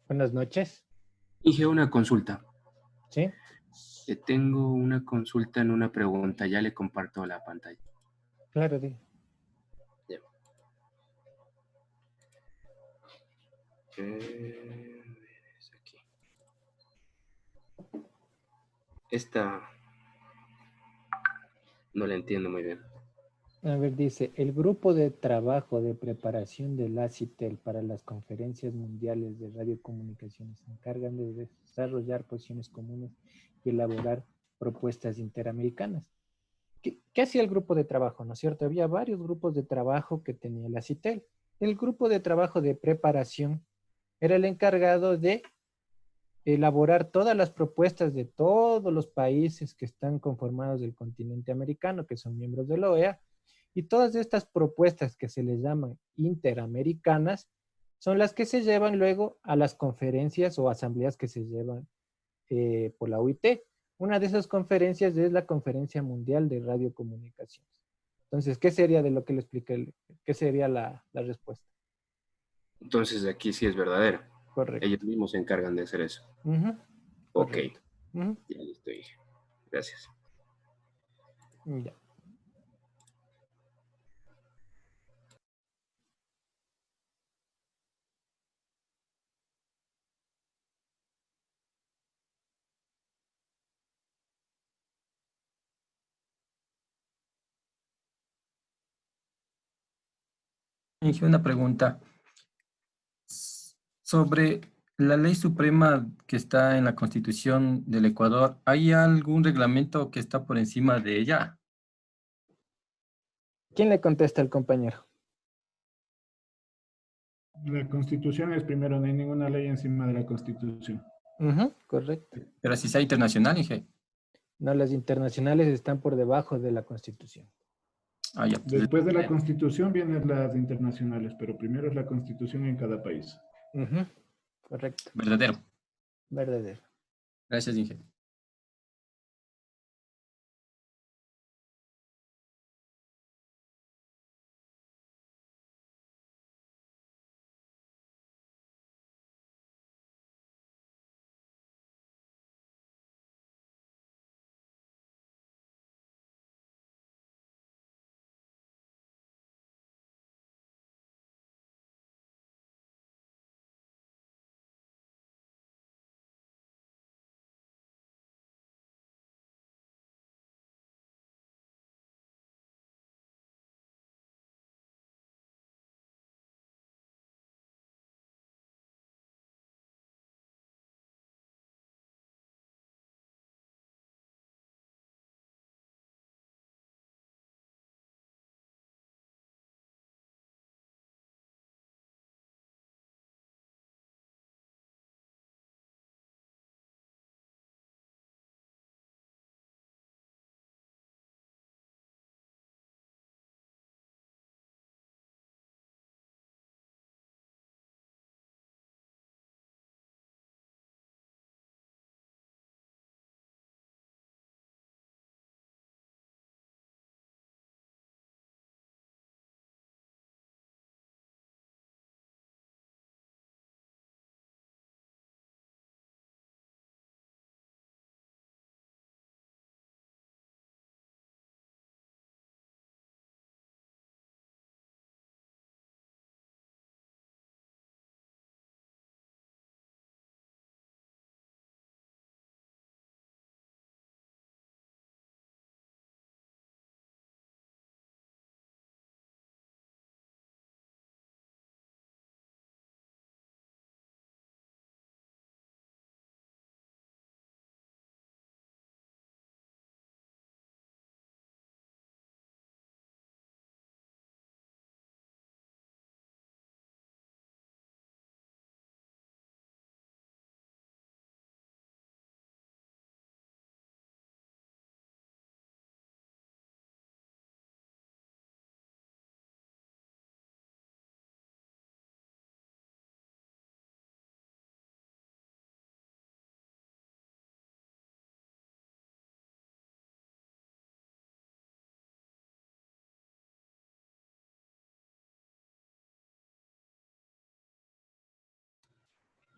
Buenas noches. Inge, una consulta. ¿Sí? Tengo una consulta en una pregunta. Ya le comparto la pantalla. Claro, di. Ya. Es aquí. Esta no la entiendo muy bien. A ver, dice, el grupo de trabajo de preparación de la CITEL para las conferencias mundiales de radiocomunicaciones se encargan de desarrollar posiciones comunes y elaborar propuestas interamericanas. ¿Qué hacía el grupo de trabajo? ¿No es cierto? Había varios grupos de trabajo que tenía la CITEL. El grupo de trabajo de preparación era el encargado de elaborar todas las propuestas de todos los países que están conformados del continente americano, que son miembros de la OEA, y todas estas propuestas que se les llaman interamericanas son las que se llevan luego a las conferencias o asambleas que se llevan por la OIT. Una de esas conferencias es la Conferencia Mundial de Radiocomunicaciones. Entonces, ¿qué sería de lo que le expliqué? ¿Qué sería la respuesta? Entonces aquí sí es verdadero. Correcto. Ellos mismos se encargan de hacer eso. Ok. Ya listo, Inge. Gracias. Ya. Inge, una pregunta. Sobre la ley suprema que está en la Constitución del Ecuador, ¿hay algún reglamento que está por encima de ella? ¿Quién le contesta al compañero? La Constitución es primero, no hay ninguna ley encima de la Constitución. Correcto. Pero si sea internacional, Inge. No, las internacionales están por debajo de la Constitución. Ah, ya. Después de la Constitución vienen las internacionales, pero primero es la Constitución en cada país. Correcto. Verdadero. Verdadero. Gracias, Inge.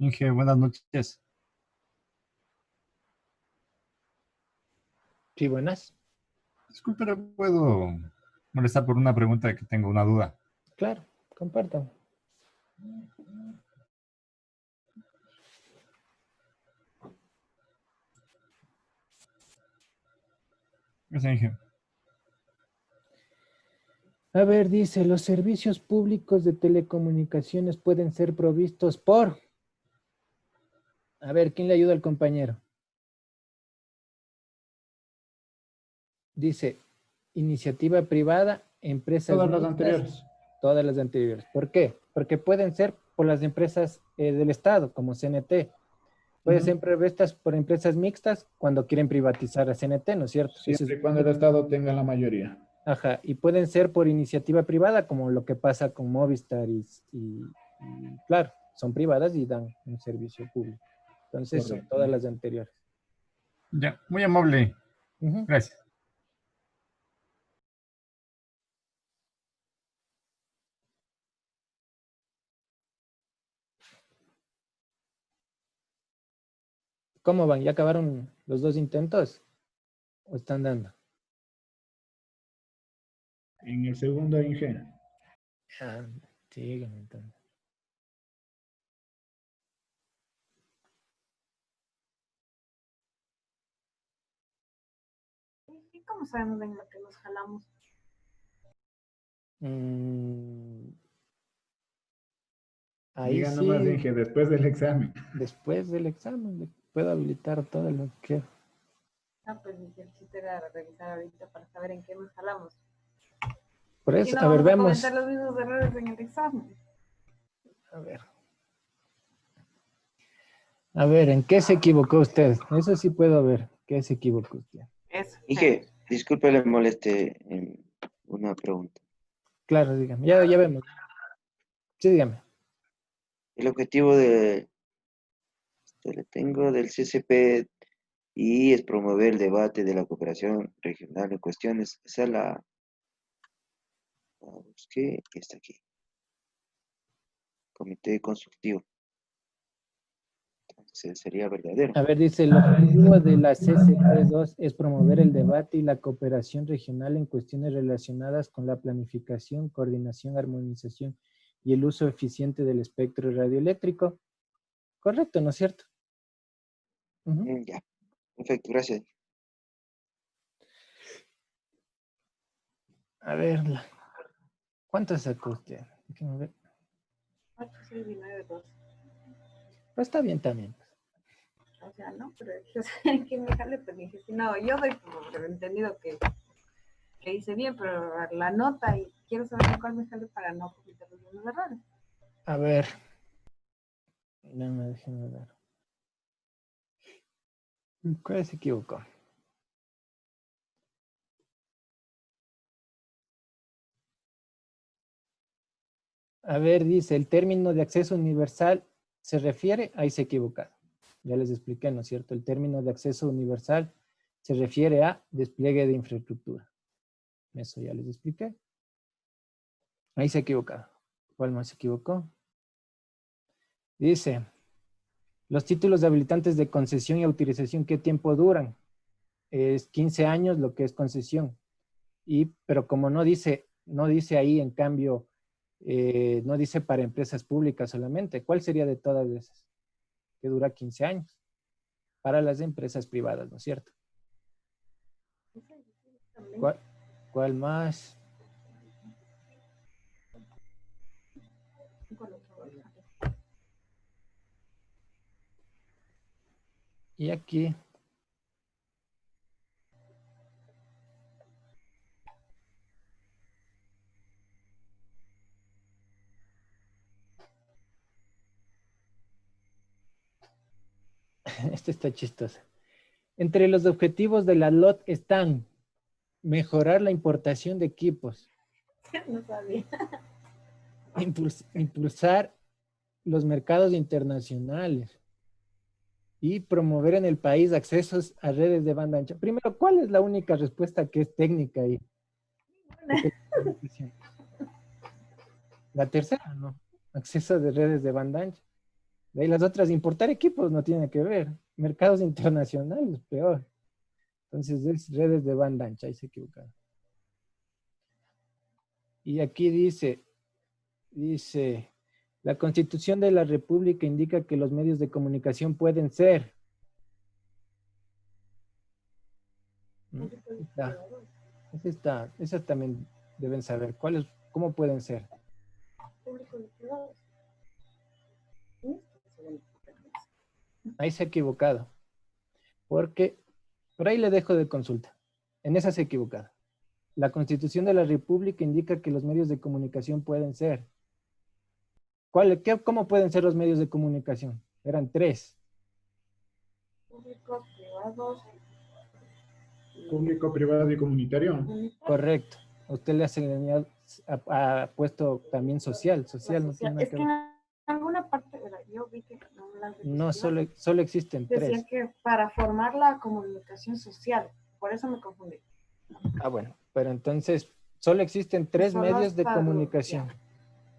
Inge, buenas noches. Sí, buenas. Disculpe, ¿le puedo molestar por una pregunta que tengo una duda? Claro, compartan. Gracias, Inge. A ver, dice, los servicios públicos de telecomunicaciones pueden ser provistos por... A ver, ¿quién le ayuda al compañero? Dice, iniciativa privada, empresas Todas las mixtas, anteriores. todas las anteriores. ¿Por qué? Porque pueden ser por las empresas del Estado, como CNT. Pueden ser provistas por empresas mixtas cuando quieren privatizar a CNT, ¿no es cierto? Siempre y cuando el Estado tenga la mayoría. Ajá, y pueden ser por iniciativa privada, como lo que pasa con Movistar y claro, son privadas y dan un servicio público. Entonces, son todas las anteriores. Ya, muy amable. Gracias. ¿Cómo van? ¿Ya acabaron los dos intentos? ¿O están dando? En el segundo, Inge. Ah, sígueme entonces. ¿Y cómo sabemos en lo que nos jalamos? Ahí Diga sí. nomás, Inge, después del examen. Después del examen, le puedo habilitar todo lo que quiero. Ah, pues el chiste era revisar ahorita para saber en qué nos jalamos. Por eso, Y no a ver, vamos a vemos. cometer los mismos errores en el examen. A ver. A ver, ¿en qué se equivocó usted? Eso sí puedo ver. ¿Qué se equivocó usted? Eso. Inge, disculpe, le moleste una pregunta. Claro, dígame. Ya vemos. Sí, dígame. El objetivo le tengo del CCP y es promover el debate de la cooperación regional en cuestiones. Esa es la busqué, está aquí. Comité consultivo. Entonces sería verdadero. A ver, dice, el objetivo de la CCP2 es promover el debate y la cooperación regional en cuestiones relacionadas con la planificación, coordinación, armonización y el uso eficiente del espectro radioeléctrico. Correcto, ¿no es cierto? Ya, perfecto, gracias. A ver, ¿cuánto sacó usted? Déjeme ver. 8, 6 y 9, 2. Pero está bien también. O sea, no, pero yo sé que me jale, pues dije, si no, yo doy por entendido que hice bien, pero la nota y quiero saber cuál me sale para no cometer los mismos errores. A ver. Déjeme ver. ¿Cuál se equivocó? A ver, dice, el término de acceso universal se refiere, ahí se equivoca. Ya les expliqué, ¿no es cierto? El término de acceso universal se refiere a despliegue de infraestructura. Eso ya les expliqué. Ahí se equivoca. ¿Cuál más se equivocó? Dice, los títulos de habilitantes de concesión y autorización, ¿qué tiempo duran? Es 15 años lo que es concesión. Pero como no dice ahí, en cambio, no dice para empresas públicas solamente. ¿Cuál sería de todas esas? Que dura 15 años. Para las empresas privadas, ¿no es cierto? ¿Cuál más? Y aquí. Este está chistoso. Entre los objetivos de la LOT están mejorar la importación de equipos. No sabía. Impulsar los mercados internacionales y promover en el país accesos a redes de banda ancha. Primero, ¿cuál es la única respuesta que es técnica ahí? La tercera, ¿no? Acceso de redes de banda ancha. De ahí las otras, importar equipos no tiene que ver. Mercados internacionales, peor. Entonces es redes de banda ancha, ahí se equivocaron. Y aquí dice, la Constitución de la República indica que los medios de comunicación pueden ser. Esas también deben saber. ¿Cómo pueden ser? Ahí se ha equivocado. Porque, por ahí le dejo de consulta. En esa se ha equivocado. La Constitución de la República indica que los medios de comunicación pueden ser. ¿Cómo pueden ser los medios de comunicación? Eran 3. Público, privado. Público, privado y comunitario. Correcto. Usted le ha puesto también social. Social no tiene nada Es que que ver. en alguna parte, yo vi que No, solo existen 3. decía que para formar la comunicación social, por eso me confundí. Ah, bueno, pero entonces solo existen 3 Solo medios de hasta comunicación.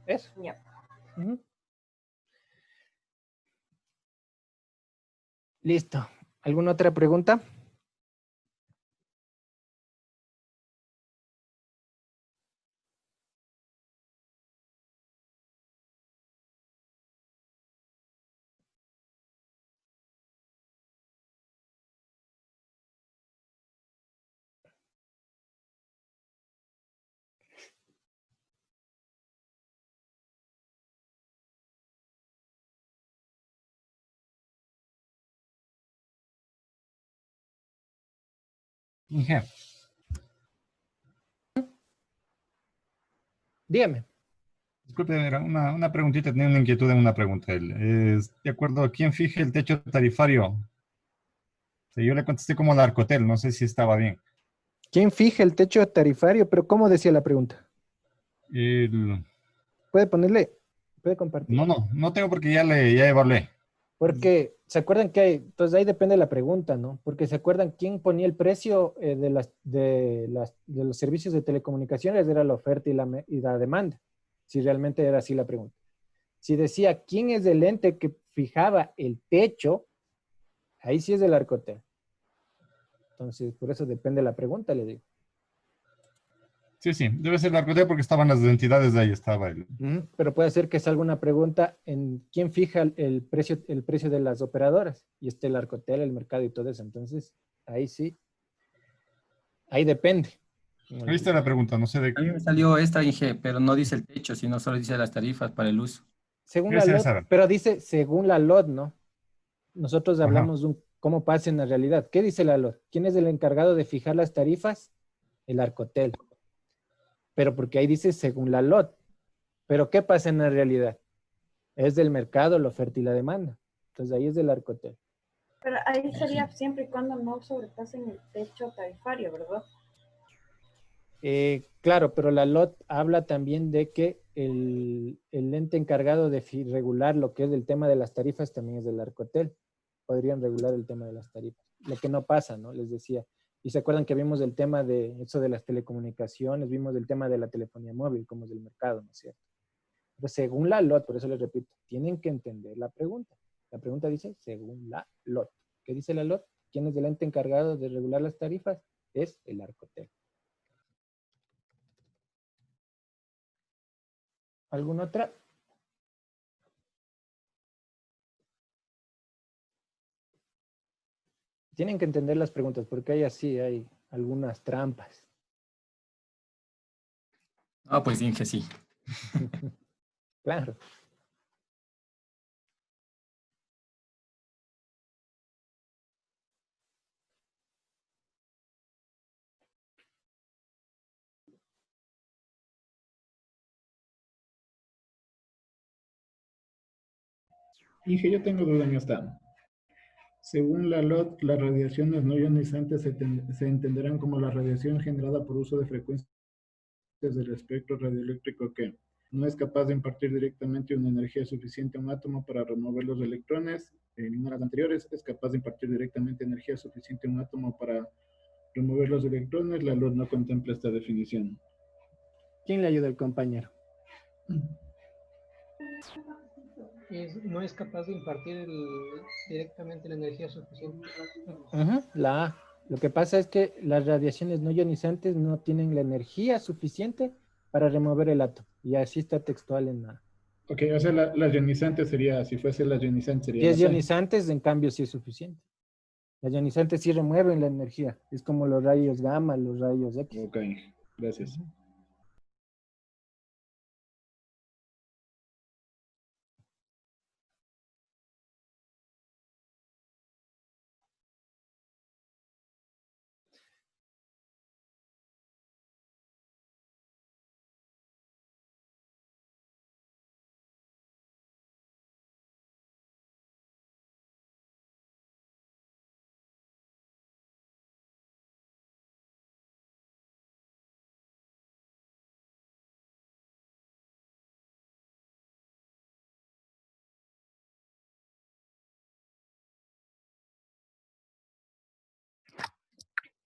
Eso. Ya. Ujú. Listo. ¿Alguna otra pregunta? Inge, Dígame. disculpe, era una preguntita, tenía una inquietud en una pregunta. De acuerdo a quién fije el techo tarifario. Yo le contesté como la Arcotel, no sé si estaba bien. ¿Quién fija el techo tarifario? Pero ¿cómo decía la pregunta? Puede compartir. No tengo porque ya evalué. Porque se acuerdan que entonces ahí depende la pregunta, ¿no? Porque se acuerdan quién ponía el precio de los servicios de telecomunicaciones, era la oferta y la demanda, si realmente era así la pregunta. Si decía quién es el ente que fijaba el techo, ahí sí es el Arcotel. Entonces, por eso depende la pregunta, le digo. Sí, debe ser la Arcotel porque estaban las entidades de ahí, estaba el... Pero puede ser que salga una pregunta en quién fija el precio de las operadoras, y esté el Arcotel, el mercado y todo eso. Entonces, ahí sí, ahí depende. Ahí está la pregunta, no sé de A mí qué. me salió esta, Inge, pero no dice el techo, sino solo dice las tarifas para el uso. Según la LOT, pero dice según la LOT, ¿no? Nosotros hablamos de cómo pasa en la realidad. ¿Qué dice la LOT? ¿Quién es el encargado de fijar las tarifas? El Arcotel. Pero porque ahí dice según la LOT. Pero ¿qué pasa en la realidad? Es del mercado, la oferta y la demanda. Entonces ahí es del Arcotel. Pero ahí sería siempre y cuando no sobrepasen el techo tarifario, ¿verdad? Claro, pero la LOT habla también de que el ente encargado de regular lo que es el tema de las tarifas también es del Arcotel. Podrían regular el tema de las tarifas. Lo que no pasa, ¿no? Les decía. Y se acuerdan que vimos el tema de eso de las telecomunicaciones, vimos el tema de la telefonía móvil, como es del mercado, ¿no es cierto? Pero según la LOT, por eso les repito, tienen que entender la pregunta. La pregunta dice según la LOT. ¿Qué dice la LOT? ¿Quién es el ente encargado de regular las tarifas? Es el Arcotel. ¿Alguna otra? Tienen que entender las preguntas porque hay algunas trampas. Ah, pues Inge, sí. Claro. Inge, yo tengo duda en esta. Según la LOT, las radiaciones no ionizantes se entenderán como la radiación generada por uso de frecuencias del espectro radioeléctrico que no es capaz de impartir directamente una energía suficiente a un átomo para remover los electrones. En las anteriores es capaz de impartir directamente energía suficiente a un átomo para remover los electrones. La LOT no contempla esta definición. ¿Quién le ayuda al compañero? no es capaz de impartir directamente la energía suficiente. La A. Lo que pasa es que las radiaciones no ionizantes no tienen la energía suficiente para remover el átomo. Y así está textual en la... Ok, o sea, la ionizante sería, si fuese la ionizante sería Si la es C. ionizantes, en cambio, sí es suficiente. Las ionizantes sí remueven la energía. Es como los rayos gamma, los rayos X. Ok, gracias.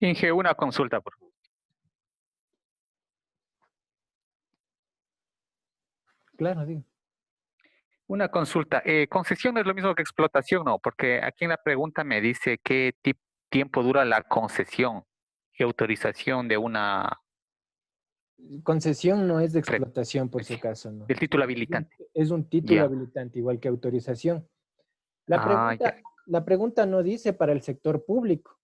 Inge, una consulta, por favor. Claro, digo. Una consulta. ¿Concesión no es lo mismo que explotación? No, porque aquí en la pregunta me dice qué tiempo dura la concesión y autorización de una... Concesión no es de explotación, por si acaso, ¿no? Del título habilitante. Es un título Ya. habilitante, igual que autorización. La Ya. pregunta no dice para el sector público.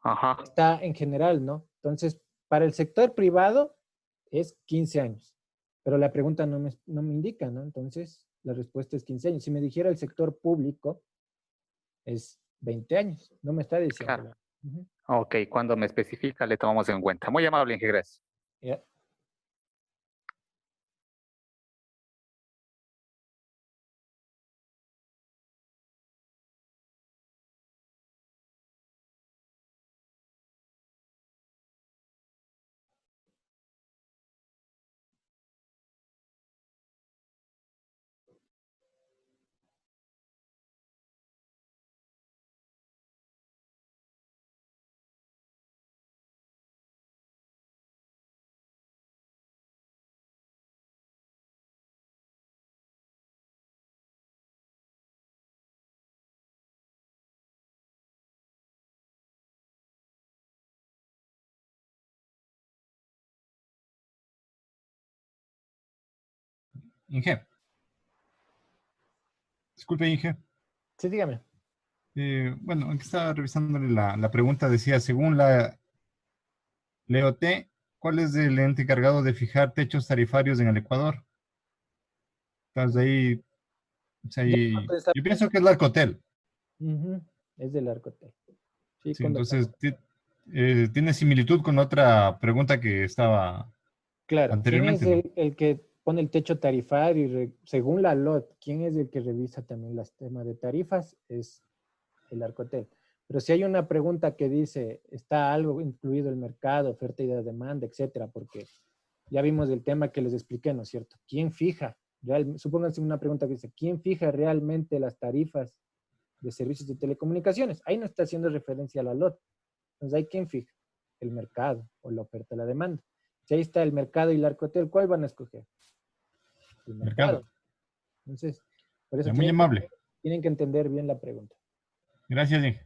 Ajá. Está en general, ¿no? Entonces, para el sector privado es 15 años, pero la pregunta no me indica, ¿no? Entonces, la respuesta es 15 años. Si me dijera el sector público, es 20 años. No me está diciendo. Claro. Ok, cuando me especifica le tomamos en cuenta. Muy amable, Inge, gracias. Ya. Inge. Disculpe, Inge. Sí, dígame. Bueno, aquí estaba revisándole la pregunta, decía, según la LEOT, ¿cuál es el ente encargado de fijar techos tarifarios en el Ecuador? Entonces ahí, yo pienso que es la Arcotel. Es del Arcotel. Sí, Sí, entonces tiene similitud con otra pregunta que estaba claro, ¿quién es anteriormente, ¿no? el que pone el techo tarifario? Según la LOT, ¿quién es el que revisa también los temas de tarifas? Es el Arcotel. Pero si hay una pregunta que dice, ¿está algo incluido el mercado, oferta y demanda, etcétera? Porque ya vimos el tema que les expliqué, ¿no es cierto? ¿Quién fija? Supónganse una pregunta que dice, ¿quién fija realmente las tarifas de servicios de telecomunicaciones? Ahí no está haciendo referencia a la LOT. Entonces, ¿hay quién fija? El mercado o la oferta y la demanda. Si ahí está el mercado y el Arcotel, ¿cuál van a escoger? El mercado. Entonces, por eso Muy amable. Tienen que entender bien la pregunta. Gracias, Inge.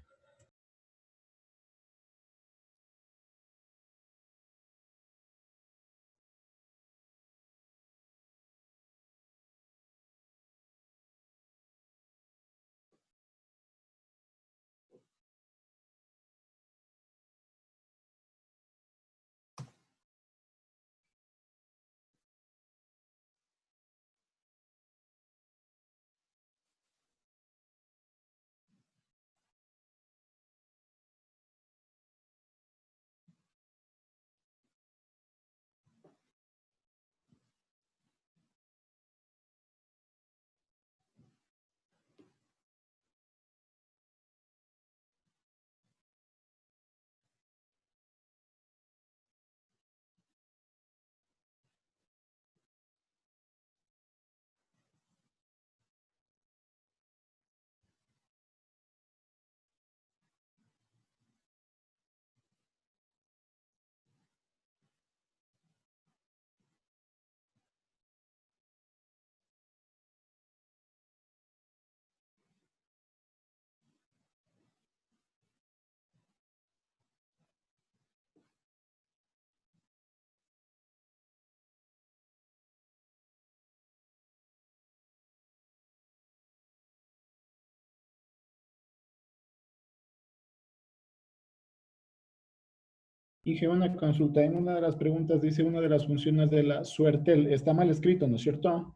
Inge, una consulta. En una de las preguntas dice una de las funciones de la Suertel. Está mal escrito, ¿no es cierto?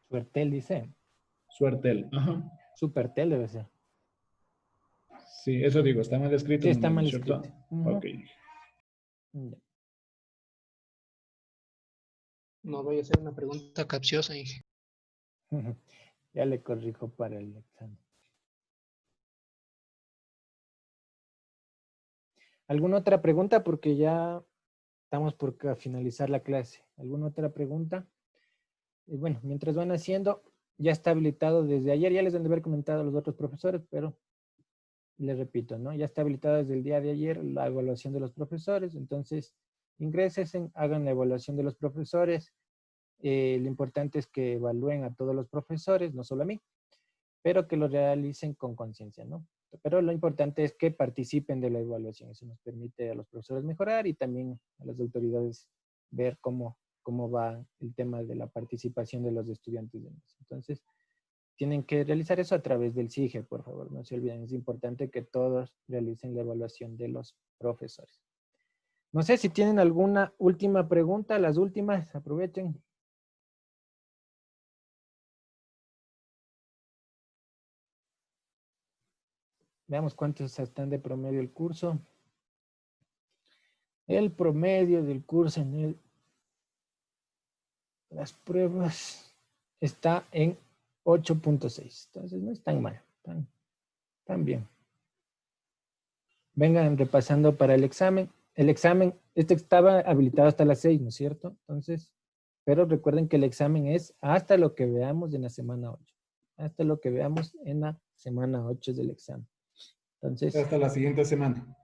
Suertel dice. Suertel, ajá. Supertel debe ser. Sí, eso digo, está mal escrito. Sí, está ¿no mal es cierto? escrito. Ujú. Ok. Ya. No voy a hacer una pregunta capciosa, Inge. Ya le corrijo para el examen. ¿Alguna otra pregunta? Porque ya estamos por finalizar la clase. ¿Alguna otra pregunta? Y bueno, mientras van haciendo, ya está habilitado desde ayer. Ya les han de haber comentado a los otros profesores, pero les repito, ¿no? Ya está habilitado desde el día de ayer la evaluación de los profesores. Entonces, ingresen, hagan la evaluación de los profesores. Lo importante es que evalúen a todos los profesores, no solo a mí, pero que lo realicen con conciencia, ¿no? Pero lo importante es que participen de la evaluación. Eso nos permite a los profesores mejorar y también a las autoridades ver cómo va el tema de la participación de los estudiantes. Entonces, tienen que realizar eso a través del SIGE, por favor, no se olviden. Es importante que todos realicen la evaluación de los profesores. No sé si tienen alguna última pregunta, las últimas, aprovechen. Veamos cuántos están de promedio el curso. El promedio del curso en las pruebas está en 8.6. Entonces no es tan mal, tan bien. Vengan repasando para el examen. El examen, este estaba habilitado hasta las 6, ¿no es cierto? Entonces, pero recuerden que el examen es hasta lo que veamos en la semana 8. Hasta lo que veamos en la semana 8 del examen. Entonces, hasta la siguiente semana.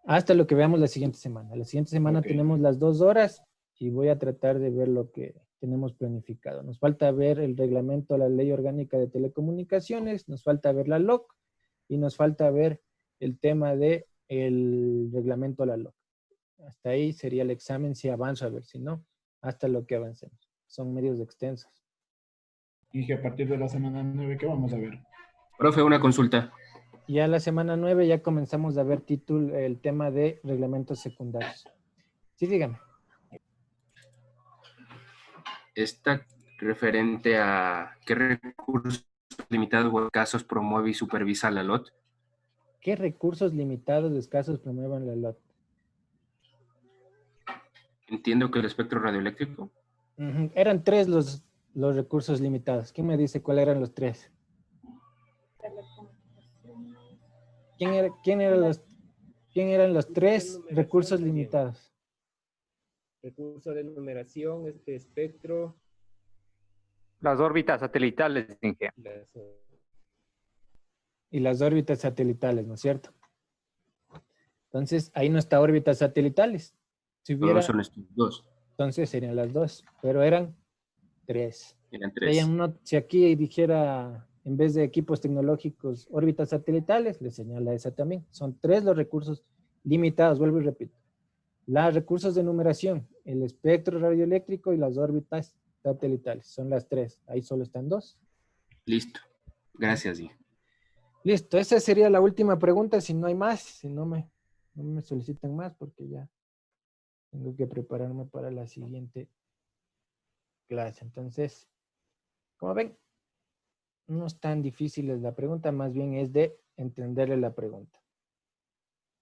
Hasta lo que veamos la siguiente semana. La siguiente semana Ok. tenemos las 2 horas y voy a tratar de ver lo que tenemos planificado. Nos falta ver el reglamento a la Ley Orgánica de Telecomunicaciones, nos falta ver la LOC y nos falta ver el tema de el reglamento a la LOC. Hasta ahí sería el examen si avanzo a ver, si no, hasta lo que avancemos. Son medios extensos. Inge, a partir de la semana 9, ¿qué vamos a ver? Profe, una consulta. Ya la semana 9 ya comenzamos a ver el tema de reglamentos secundarios. Sí, dígame. Está referente a qué recursos limitados o escasos promueve y supervisa la LOT. ¿Qué recursos limitados o escasos promuevan la LOT? Entiendo que el espectro radioeléctrico. Eran 3 los recursos limitados. ¿Quién me dice cuáles eran los 3? ¿Quién eran los 3 recursos limitados? Recurso de numeración, espectro. Las órbitas satelitales, Inge. Y las órbitas satelitales, ¿no es cierto? Entonces, ahí no está órbitas satelitales. Si hubiera, Todos son estos 2. entonces serían las 2, pero eran 3. Eran 3. Si aquí dijera, en vez de equipos tecnológicos, órbitas satelitales, le señala esa también. Son 3 los recursos limitados, vuelvo y repito. Los recursos de numeración, el espectro radioeléctrico y las órbitas satelitales. Son las 3. Ahí solo están 2. Listo. Gracias, Inge. Listo, esa sería la última pregunta. Si no hay más, si no me solicitan más, porque ya tengo que prepararme para la siguiente clase. Entonces, como ven, no es tan difícil la pregunta, más bien es de entenderle la pregunta.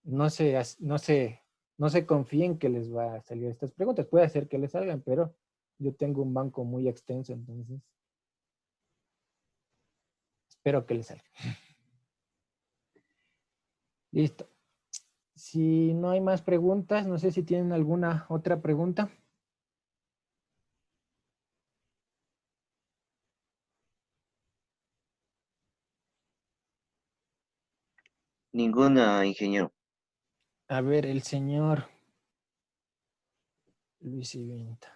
No se confíen que les va a salir estas preguntas. Puede ser que les salgan, pero yo tengo un banco muy extenso, entonces espero que les salga. Listo. Si no hay más preguntas, no sé si tienen alguna otra pregunta. Ninguna, ingeniero. A ver, el señor Luis Iventa.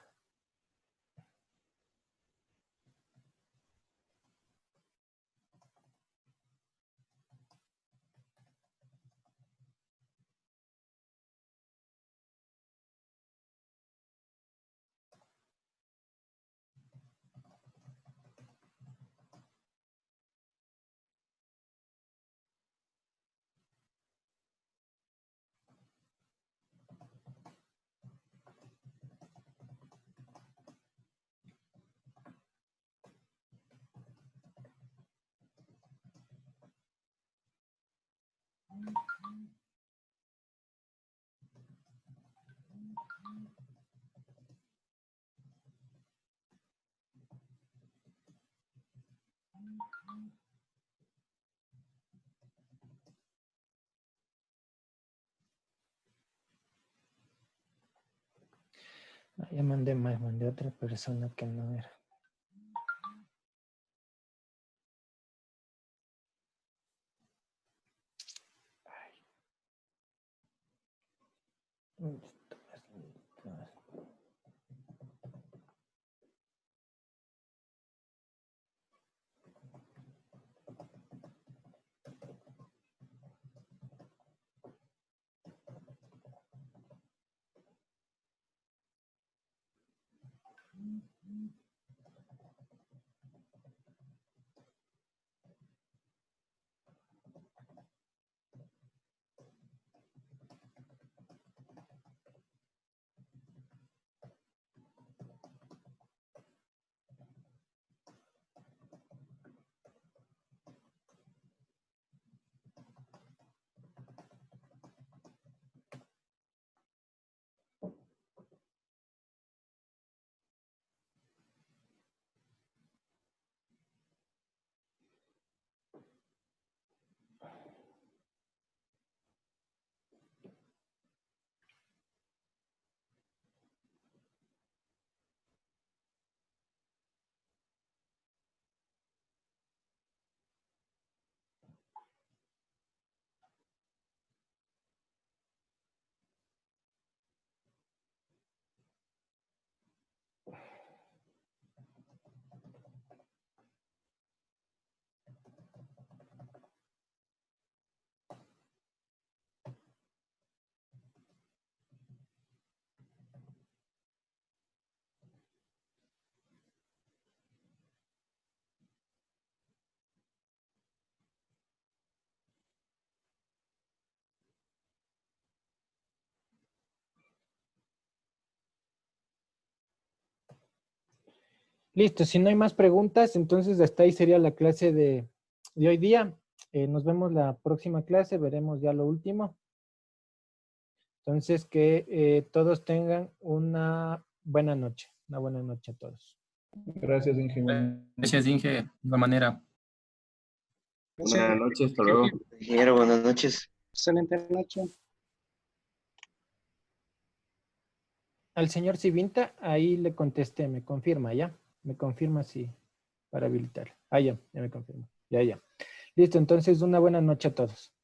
Ya mandé más, mandé a otra persona que no era. Listo, si no hay más preguntas, entonces hasta ahí sería la clase de hoy día. Nos vemos la próxima clase, veremos ya lo último. Entonces, que todos tengan una buena noche a todos. Gracias, Inge. Gracias, Inge. De igual manera. Buenas noches, hasta luego. Ingeniero, buenas noches. Excelente noche. Al señor Civinta, ahí le contesté, me confirma, ¿ya? Me confirma sí, para habilitar. Ya me confirma. Ya. Listo, entonces una buena noche a todos.